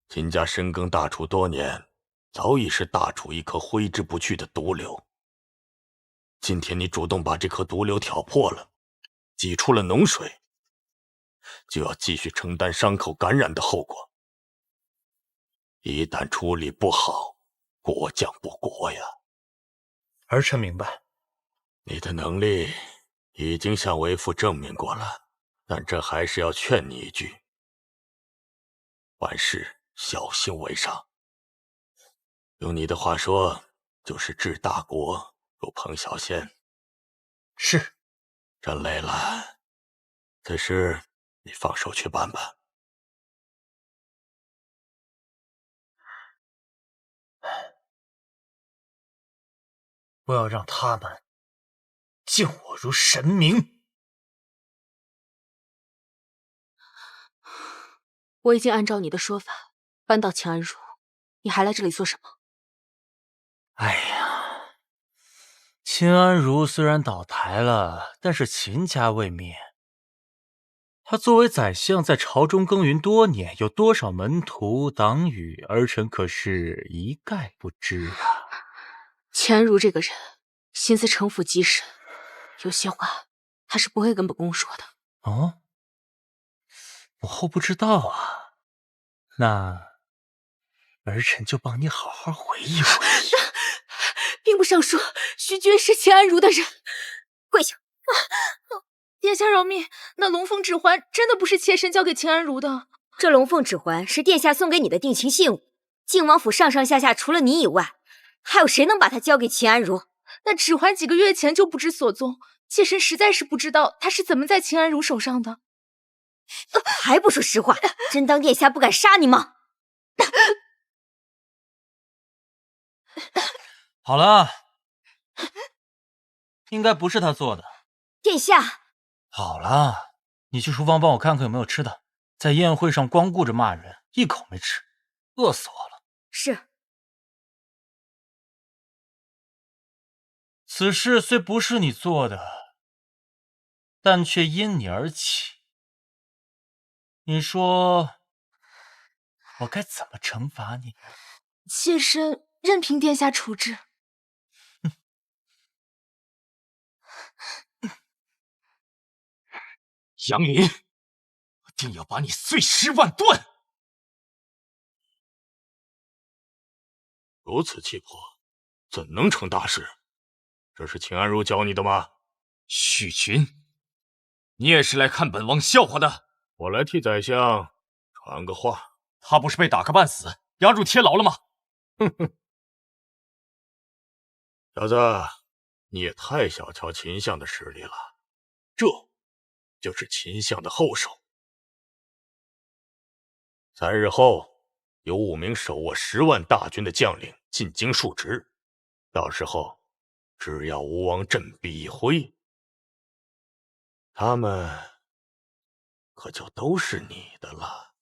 秦家深耕大楚多年，早已是大楚一颗挥之不去的毒瘤。今天你主动把这颗毒瘤挑破了，挤出了脓水，就要继续承担伤口感染的后果。一旦处理不好，国将不国呀！儿臣明白。你的能力已经向为父证明过了，但这还是要劝你一句：万事小心为上。用你的话说，就是治大国如烹小鲜。是。朕累了，此事你放手去办吧。我要让他们敬我如神明。我已经按照你的说法搬到秦安如，你还来这里做什么？哎呀，秦安如虽然倒台了，但是秦家未灭。他作为宰相，在朝中耕耘多年，有多少门徒党羽，儿臣可是一概不知啊。秦安如这个人心思城府极深，有些话他是不会跟本宫说的。哦，我后不知道啊，那儿臣就帮你好好回忆回忆。兵部尚书徐君是秦安如的人，跪下！殿下饶命，那龙凤指环真的不是妾身交给秦安如的。这龙凤指环是殿下送给你的定情信物，靖王府上上下下除了你以外，还有谁能把它交给秦安如？那指环几个月前就不知所踪，妾身实在是不知道它是怎么在秦安如手上的。还不说实话，真当殿下不敢杀你吗？好了，应该不是他做的。殿下，好了，你去厨房帮我看看有没有吃的。在宴会上光顾着骂人，一口没吃，饿死我了。是。此事虽不是你做的，但却因你而起。你说我该怎么惩罚你？妾身任凭殿下处置。杨林，我定要把你碎尸万段！如此气魄，怎能成大事？这是秦安如教你的吗？许群，你也是来看本王笑话的？我来替宰相传个话。他不是被打个半死，押入天牢了吗？哼哼，小子，你也太小瞧秦相的实力了，这就是秦相的后手。3日后，有5名手握10万大军的将领进京述职，到时候只要吴王振臂一挥，他们可就都是你的了。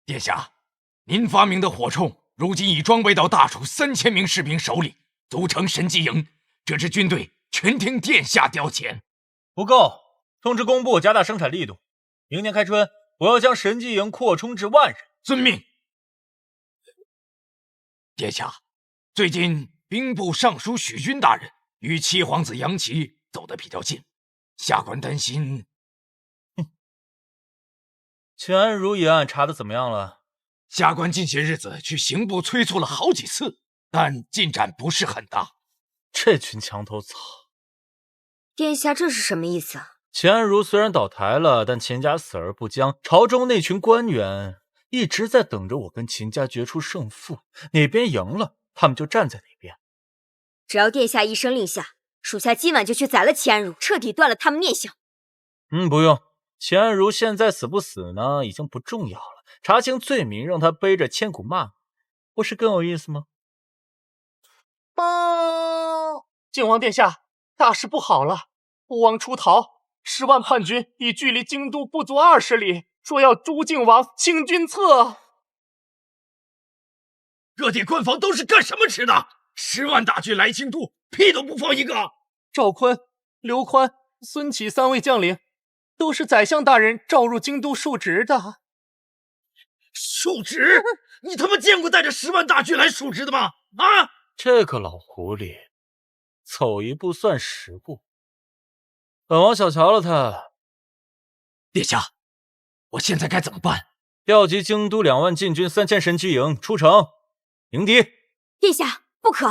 殿下，您发明的火铳如今已装备到大楚3000名士兵手里，组成神机营。这支军队全听殿下调遣。不够，通知工部加大生产力度。明年开春，我要将神机营扩充至10000人。遵命。殿下，最近兵部尚书许军大人与七皇子杨琦走得比较近，下官担心。秦安如一案查得怎么样了？下官近些日子去刑部催促了好几次，但进展不是很大。这群墙头草！殿下，这是什么意思啊？秦安如虽然倒台了，但秦家死而不僵，朝中那群官员一直在等着我跟秦家决出胜负，哪边赢了，他们就站在哪边。只要殿下一声令下，属下今晚就去宰了齐安如，彻底断了他们念想。不用。秦安如现在死不死呢，已经不重要了。查清罪名，让他背着千古骂，不是更有意思吗？靖王殿下，大事不好了！吴王出逃，10万叛军已距离京都不足20里，说要诛靖王，清君侧。各地官方都是干什么吃的？10万大军来京都，屁都不放一个。赵坤、刘宽、孙启3位将领，都是宰相大人召入京都述职的。述职？你他妈见过带着10万大军来述职的吗？啊！这个老狐狸，走一步算10步。本王小瞧了他。殿下，我现在该怎么办？调集京都2万禁军3000神机营出城迎敌。殿下，不可！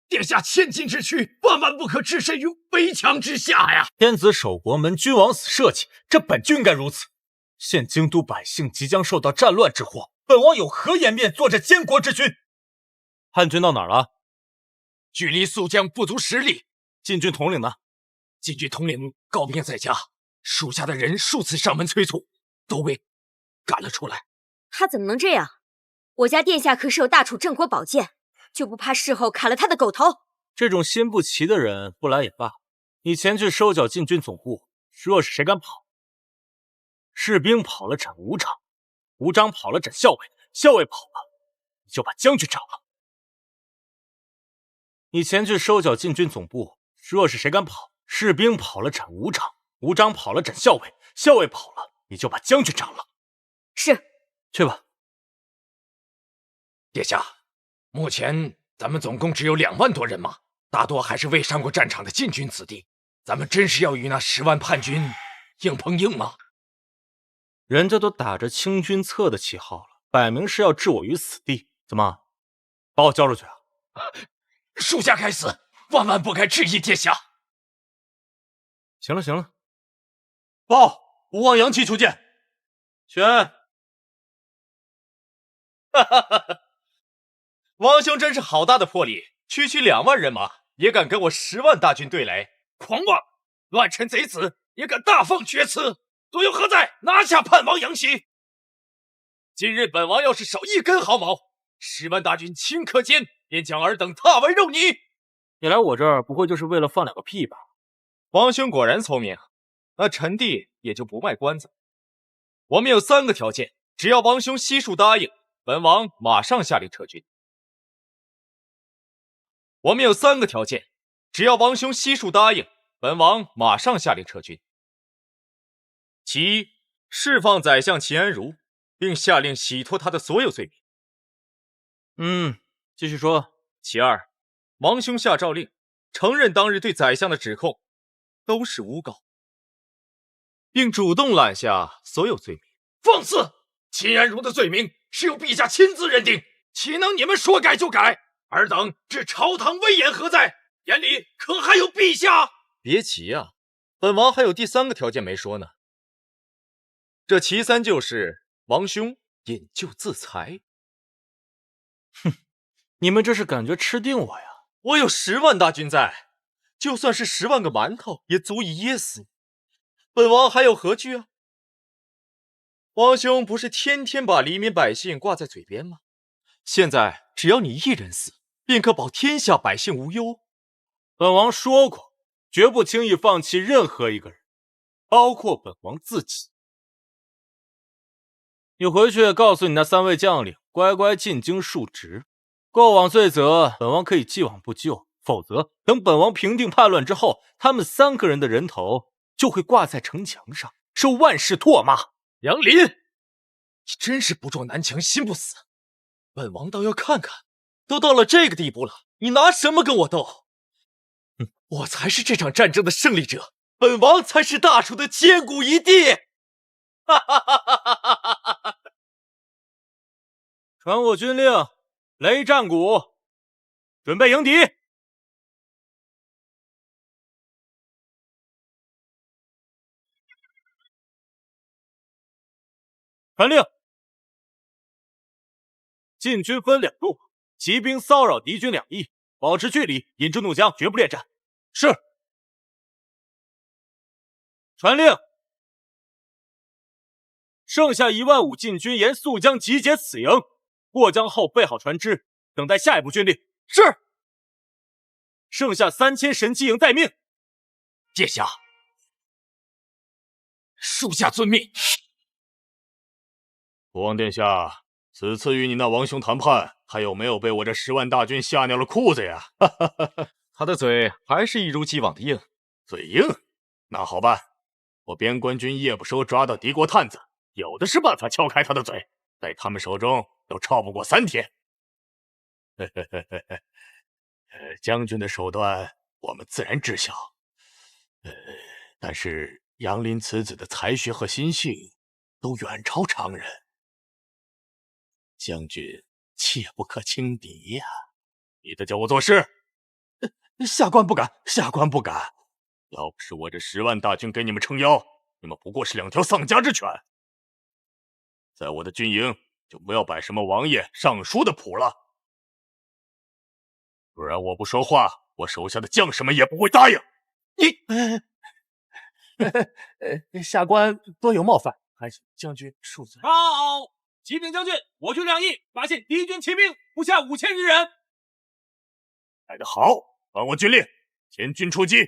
殿下千金之躯，万万不可置身于围墙之下呀！天子守国门，君王死社稷，这本就应该如此。现京都百姓即将受到战乱之祸，本王有何颜面做这监国之君？叛军到哪儿了？距离宿江不足10里。禁军统领呢？禁军统领告病在家，属下的人数次上门催促，都被赶了出来。他怎么能这样？我家殿下可是有大楚镇国宝剑，就不怕事后砍了他的狗头？这种心不齐的人不来也罢。你前去收缴禁军总部，若是谁敢跑，士兵跑了斩伍长，伍长跑了斩校尉，校尉跑了，你就把将军斩了。你前去收缴禁军总部，若是谁敢跑，士兵跑了斩伍长，伍长跑了斩校尉，校尉跑了，你就把将军斩了。是，去吧。殿下，目前咱们总共只有2万多人马，大多还是未上过战场的禁军子弟。咱们真是要与那10万叛军硬碰硬吗？人家都打着清君侧的旗号了，摆明是要置我于死地。怎么，把我交出去啊？属下该死，万万不该质疑殿下。行了行了，报，吴王杨琦求见。宣。王兄真是好大的魄力，区2万人马也敢跟我10万大军对垒，狂妄！乱臣贼子也敢大放厥词，作用何在？拿下叛王杨琦！今日本王要是少1根毫毛，10万大军顷刻间便将尔等踏为肉泥。你来我这儿不会就是为了放2个屁吧？王兄果然聪明，那臣弟也就不卖关子。我们有3个条件，只要王兄悉数答应，本王马上下令撤军。我们有3个条件，只要王兄悉数答应，本王马上下令撤军。其一，释放宰相秦安如，并下令洗脱他的所有罪名。继续说。其二，王兄下诏令，承认当日对宰相的指控都是诬告，并主动揽下所有罪名。放肆！秦安如的罪名是由陛下亲自认定，岂能你们说改就改？尔等置朝堂威严何在？眼里可还有陛下？别急啊，本王还有第3个条件没说呢。这其三就是王兄引咎自裁。你们这是感觉吃定我呀？我有10万大军在，就算是10万个馒头，也足以噎死你。本王还有何惧啊？王兄不是天天把黎民百姓挂在嘴边吗？现在只要你一人死，便可保天下百姓无忧。本王说过，绝不轻易放弃任何一个人，包括本王自己。你回去告诉你那3位将领，乖乖进京述职。过往罪责，本王可以既往不咎，否则等本王平定叛乱之后，他们3个人的人头就会挂在城墙上，受万世唾骂。杨林，你真是不撞南墙心不死。本王倒要看看，都到了这个地步了，你拿什么跟我斗？我才是这场战争的胜利者，本王才是大楚的千古一帝。哈哈哈哈哈哈！传我军令，擂战鼓，准备迎敌。传令，晋军分2路，骑兵骚扰敌军2翼，保持距离，引之怒江，绝不恋战。是。传令，剩下15000晋军沿宿江集结此营，过江后备好船只，等待下一步军令。是。剩下3000神机营待命。殿下，属下遵命。国王殿下，此次与你那王兄谈判，他有没有被我这10万大军吓尿了裤子呀？他的嘴还是一如既往的硬。嘴硬？那好办，我边关军夜不收抓到敌国探子，有的是办法敲开他的嘴，在他们手中都超不过3天。将军的手段我们自然知晓，但是杨林此子的才学和心性都远超常人，将军切不可轻敌呀！你得教我做事。下官不敢，下官不敢。要不是我这10万大军给你们撑腰，你们不过是2条丧家之犬。在我的军营就不要摆什么王爷、尚书的谱了，不然我不说话，我手下的将士们也不会答应。下官多有冒犯，还请将军恕罪。好，启禀将军，我军2翼发现敌军骑兵不下5000余人。来得好，传我军令：前军出击，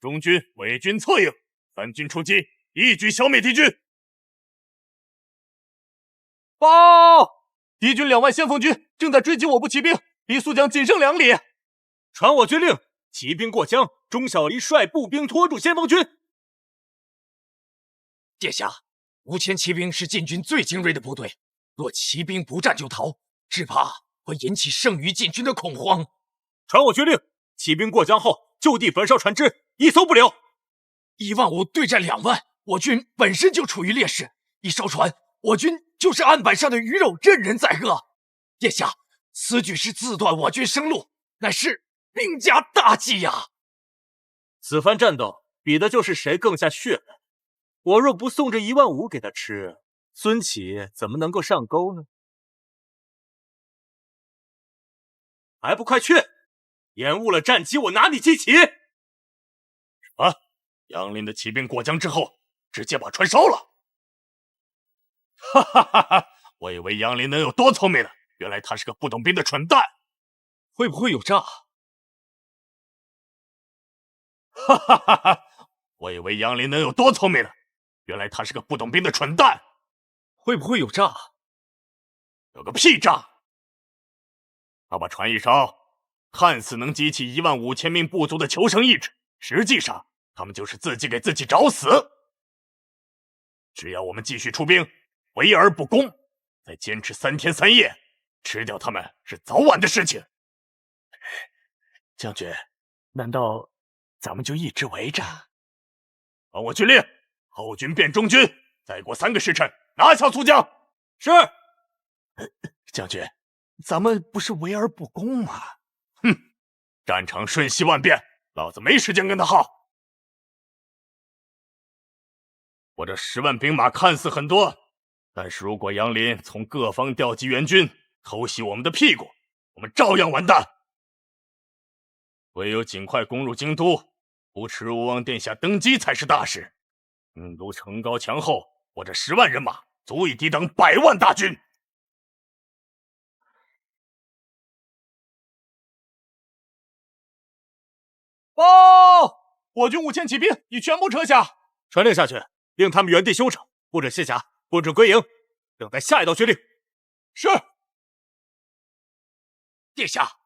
中军、伪军策应，3军出击，一举消灭敌军。报！敌军2万先锋军正在追击我部骑兵，离宿江仅剩2里。传我军令：骑兵过江，钟小离率步兵拖住先锋军。殿下，5000骑兵是晋军最精锐的部队，若骑兵不战就逃，只怕会引起剩余晋军的恐慌。传我军令：骑兵过江后，就地焚烧船只，一艘不留。15000对战2万，我军本身就处于劣势，一烧船，我军就是案板上的鱼肉，任人宰割。殿下，此举是自断我军生路，乃是兵家大忌呀！此番战斗比的就是谁更下血来。我若不送这15000给他吃，孙启怎么能够上钩呢？还不快去！延误了战机，我拿你记起。什么？杨林的骑兵过江之后，直接把船烧了？哈哈哈哈！我以为杨林能有多聪明呢，原来他是个不懂兵的蠢蛋。会不会有诈？哈哈哈哈！我以为杨林能有多聪明呢，原来他是个不懂兵的蠢蛋。会不会有诈？有个屁诈！他把船一烧，看似能激起15000名部族的求生意志，实际上他们就是自己给自己找死。只要我们继续出兵，围而不攻，再坚持3天3夜，吃掉他们是早晚的事情。将军，难道咱们就一直围着？传我军令：后军变中军，再过3个时辰拿下苏江。是。将军，咱们不是围而不攻吗？哼，战场瞬息万变，老子没时间跟他耗。我这10万兵马看似很多，但是如果杨林从各方调集援军，偷袭我们的屁股，我们照样完蛋。唯有尽快攻入京都，扶持吴王殿下登基才是大事。京都城高墙厚，我这10万人马足以抵挡100万大军。报！我军5000骑兵已全部撤下，传令下去，令他们原地休整，不准卸甲，不准归营，等待下一道军令。是。殿下，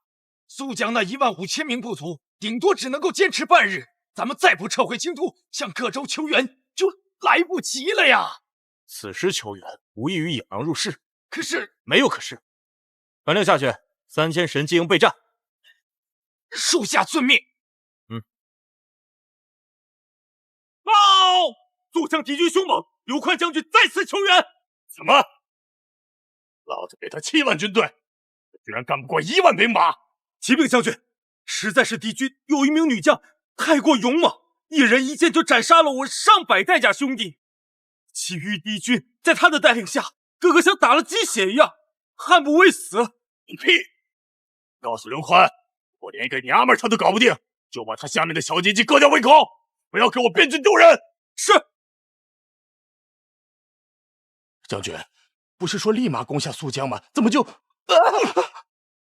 苏江那15000名部族，顶多只能够坚持半日，咱们再不撤回京都，向各州求援，就来不及了呀！此时求援，无异于引狼入室。可是没有可是，传令下去，3000神机营备战。属下遵命。报！苏江敌军凶猛，刘宽将军再次求援。什么？老子给他7万军队，居然干不过1万兵马！启禀将军，实在是敌军有一名女将太过勇猛，一人一剑就斩杀了我上百代甲兄弟。其余敌军在他的带领下，个个像打了鸡血一样，悍不畏死。你屁！告诉刘宽，我连一个娘们他都搞不定，就把他下面的小鸡鸡割掉喂口，不要给我变军丢人！是。将军，不是说立马攻下苏江吗？怎么就……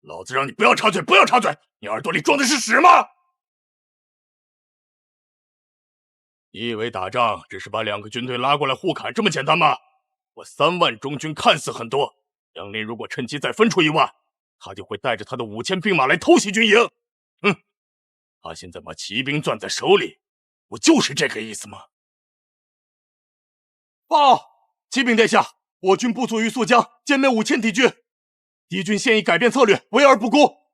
老子让你不要插嘴，不要插嘴！你耳朵里装的是屎吗？你以为打仗只是把2个军队拉过来互砍这么简单吗？我3万中军看似很多，杨林如果趁机再分出1万，他就会带着他的5000兵马来偷袭军营。他现在把骑兵攥在手里，不就是这个意思吗？报！启禀殿下，我军不足于苏江，歼灭5000敌军。敌军现已改变策略，围而不攻。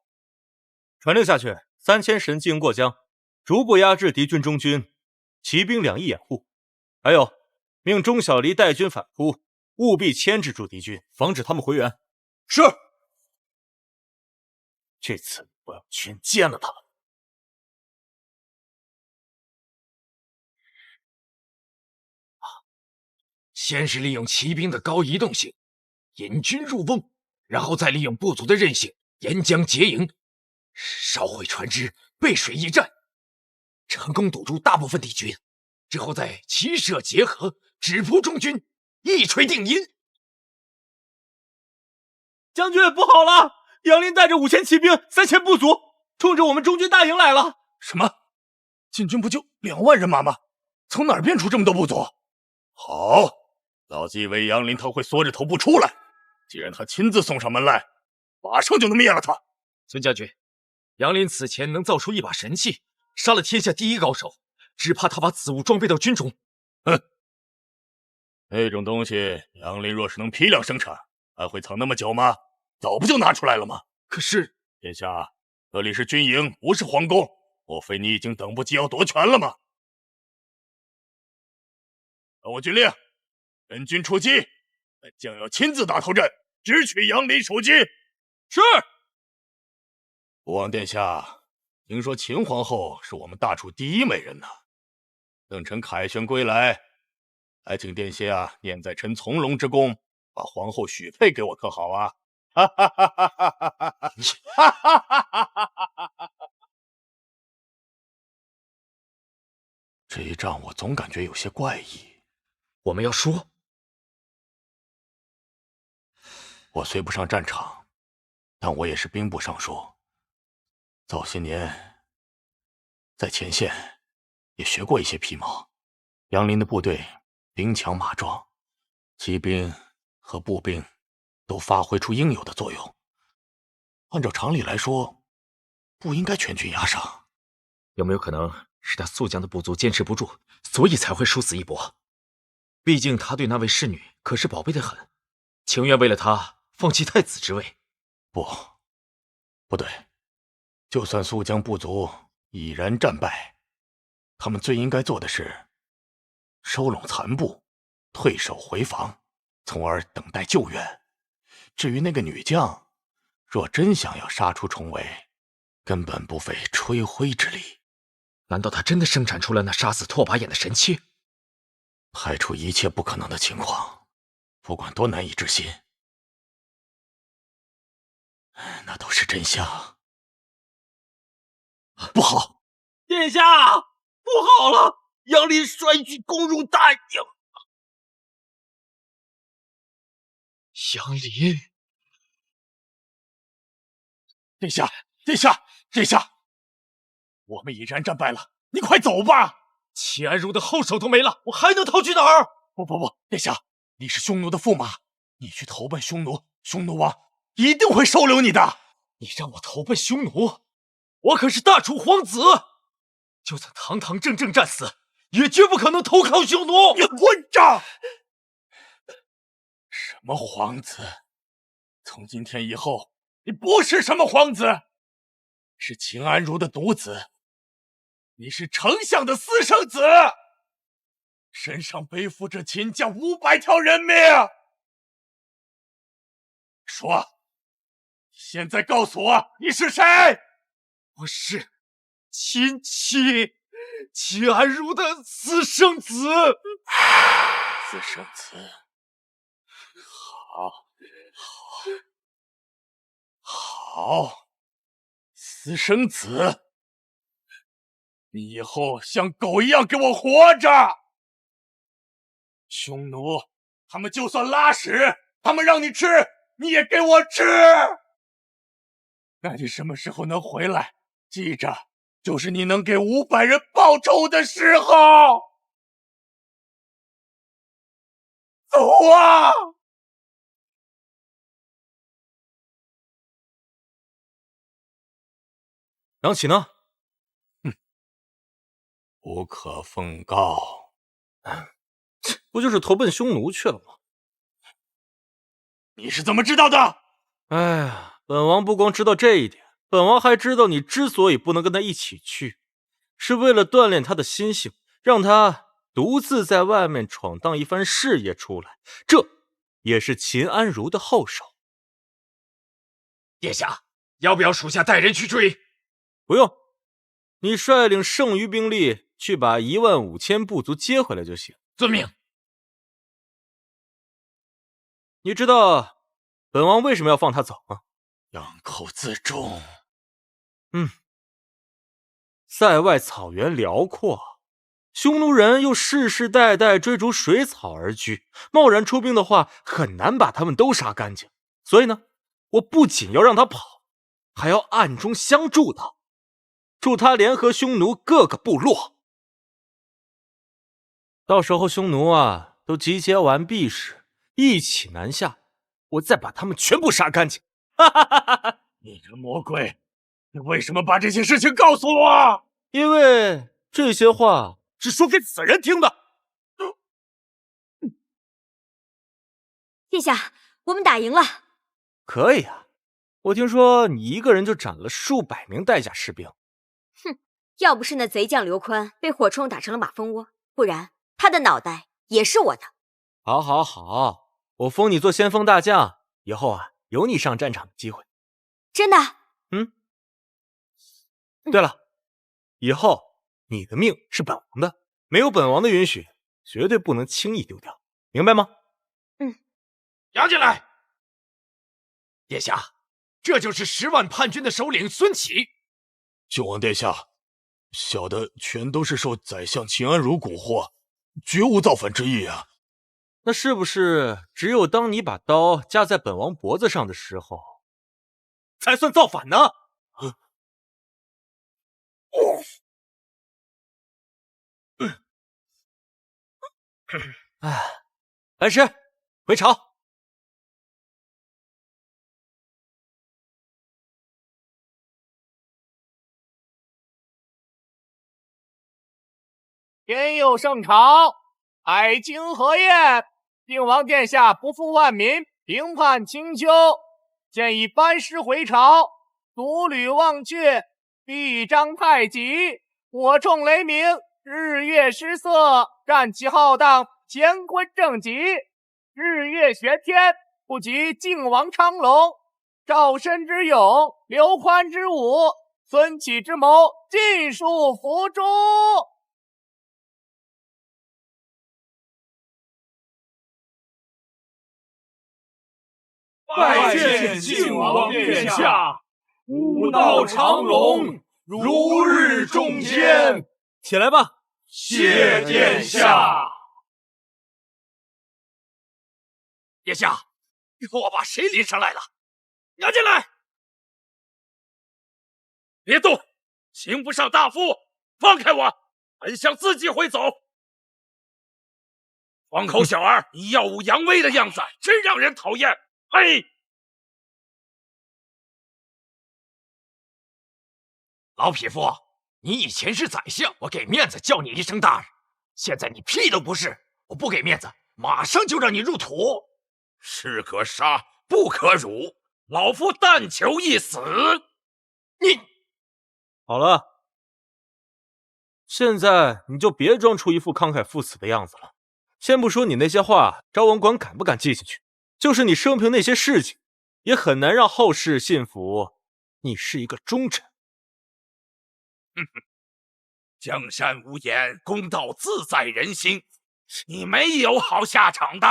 传令下去，3000神机营过江，逐步压制敌军中军，骑兵2翼掩护。还有，命钟小离带军反扑，务必牵制住敌军，防止他们回援。是。这次我要全歼了他们。先是利用骑兵的高移动性引军入瓮，然后再利用部族的韧性沿江结营，烧毁船只，背水一战，成功堵住大部分敌军，之后再骑射结合，直扑中军，一锤定音。将军不好了，杨林带着5000骑兵3000部族冲着我们中军大营来了。什么？晋军不就2万人马吗？从哪儿变出这么多部族？好，老子以为杨林他会缩着头不出来，既然他亲自送上门来，马上就能灭了他。孙将军，杨林此前能造出一把神器，杀了天下第1高手，只怕他把此物装备到军中。那种东西，杨林若是能批量生产，还会藏那么久吗？早不就拿出来了吗？可是，殿下，这里是军营，不是皇宫，莫非你已经等不及要夺权了吗？传我军令，本军出击，本将要亲自打头阵，直取杨林首级。是。吴王殿下，听说秦皇后是我们大楚第1美人呢。等臣凯旋归来，还请殿下念在臣从龙之功，把皇后许配给我，可好啊？哈哈哈哈哈哈哈哈！这一仗我总感觉有些怪异。我们要说，我虽不上战场，但我也是兵部尚书，早些年在前线也学过一些皮毛。杨林的部队兵强马壮，骑兵和步兵都发挥出应有的作用。按照常理来说，不应该全军压上。有没有可能是他宿江的部族坚持不住，所以才会殊死一搏？毕竟他对那位侍女可是宝贝的很，情愿为了她放弃太子之位。不对，就算宿江部族已然战败，他们最应该做的是收拢残部，退守回防，从而等待救援。至于那个女将，若真想要杀出重围，根本不费吹灰之力。难道她真的生产出了那杀死拓跋衍的神器？排除一切不可能的情况，不管多难以置信，那都是真相。不好，殿下，不好了！杨林率军攻入大营。杨林，殿下，殿下，殿下，我们已然战败了，你快走吧！齐安如的后手都没了，我还能逃去哪儿？不，殿下，你是匈奴的驸马，你去投奔匈奴，匈奴王一定会收留你的。你让我投奔匈奴，我可是大楚皇子，就算堂堂正正战死，也绝不可能投靠匈奴！你混账！什么皇子？从今天以后，你不是什么皇子，是秦安如的独子，你是丞相的私生子，身上背负着秦家500条人命。说，现在告诉我你是谁？我是秦安如的私生子。私生子，好，私生子，你以后像狗一样给我活着！匈奴，他们就算拉屎，他们让你吃，你也给我吃！那你什么时候能回来？记着，就是你能给500人报仇的时候。走啊！杨启呢？不可奉告。不就是投奔匈奴去了吗？你是怎么知道的？哎呀，本王不光知道这一点，本王还知道你之所以不能跟他一起去，是为了锻炼他的心性，让他独自在外面闯荡一番事业出来，这也是秦安如的后手。殿下，要不要属下带人去追？不用，你率领剩余兵力去把15000部族接回来就行。遵命。你知道本王为什么要放他走吗？养口自重。塞外草原辽阔，匈奴人又世世代代追逐水草而居，贸然出兵的话，很难把他们都杀干净。所以呢，我不仅要让他跑，还要暗中相助他，助他联合匈奴各个部落。到时候匈奴啊都集结完毕时，一起南下，我再把他们全部杀干净。你个魔鬼，你为什么把这些事情告诉我？因为这些话是说给死人听的。殿下，我们打赢了。可以啊，我听说你一个人就斩了数百名带甲士兵。哼，要不是那贼将刘宽被火铳打成了马蜂窝，不然他的脑袋也是我的。好，我封你做先锋大将，以后啊有你上战场的机会。真的？对了，以后你的命是本王的，没有本王的允许，绝对不能轻易丢掉，明白吗？押进来。殿下，这就是10万叛军的首领孙启。郡王殿下，小的全都是受宰相秦安如蛊惑，绝无造反之意啊。那是不是只有当你把刀架在本王脖子上的时候，才算造反呢？来迟，回朝。天佑圣朝，爱卿何晏？靖王殿下不负万民，平叛青丘，现已班师回朝，独履忘却，臂章太极，火铳雷鸣，日月失色，战旗浩荡，乾坤正极。日月悬天，不及靖王昌隆。赵申之勇，刘宽之武，孙启之谋，尽数伏诛。拜见靖王殿下，武道长龙，如日中天。起来吧，谢殿下。殿下，我把谁拎上来了？拿进来！别动，刑不上大夫，放开我！本相自己会走。黄口小儿，你耀武扬威的样子真让人讨厌。嘿，老匹夫，你以前是宰相，我给面子叫你一声大人，现在你屁都不是，我不给面子，马上就让你入土。士可杀，不可辱，老夫但求一死。你好了，现在你就别装出一副慷慨赴死的样子了。先不说你那些话昭文馆敢不敢记进去，就是你生平那些事情，也很难让后世信服你是一个忠臣。哼哼，江山无言，公道自在人心，你没有好下场的。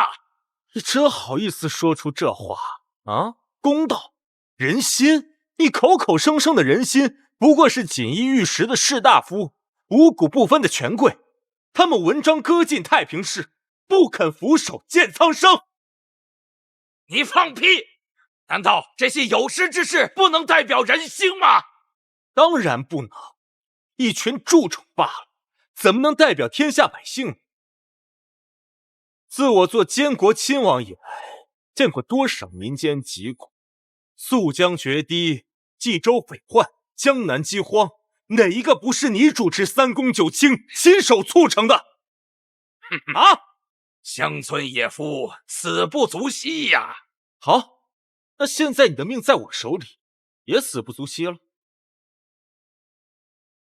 你真好意思说出这话啊？公道、人心，你口口声声的人心，不过是锦衣玉食的士大夫，五谷不分的权贵，他们文章歌尽太平事，不肯俯首见苍生。你放屁！难道这些有识之士不能代表人心吗？当然不能，一群蛀虫罢了，怎么能代表天下百姓呢？自我做监国亲王以来，见过多少民间疾苦，溯江决堤，冀州匪患，江南饥荒，哪一个不是你主持三公九卿亲手促成的？啊！乡村野夫，死不足惜呀！好，那现在你的命在我手里，也死不足惜了。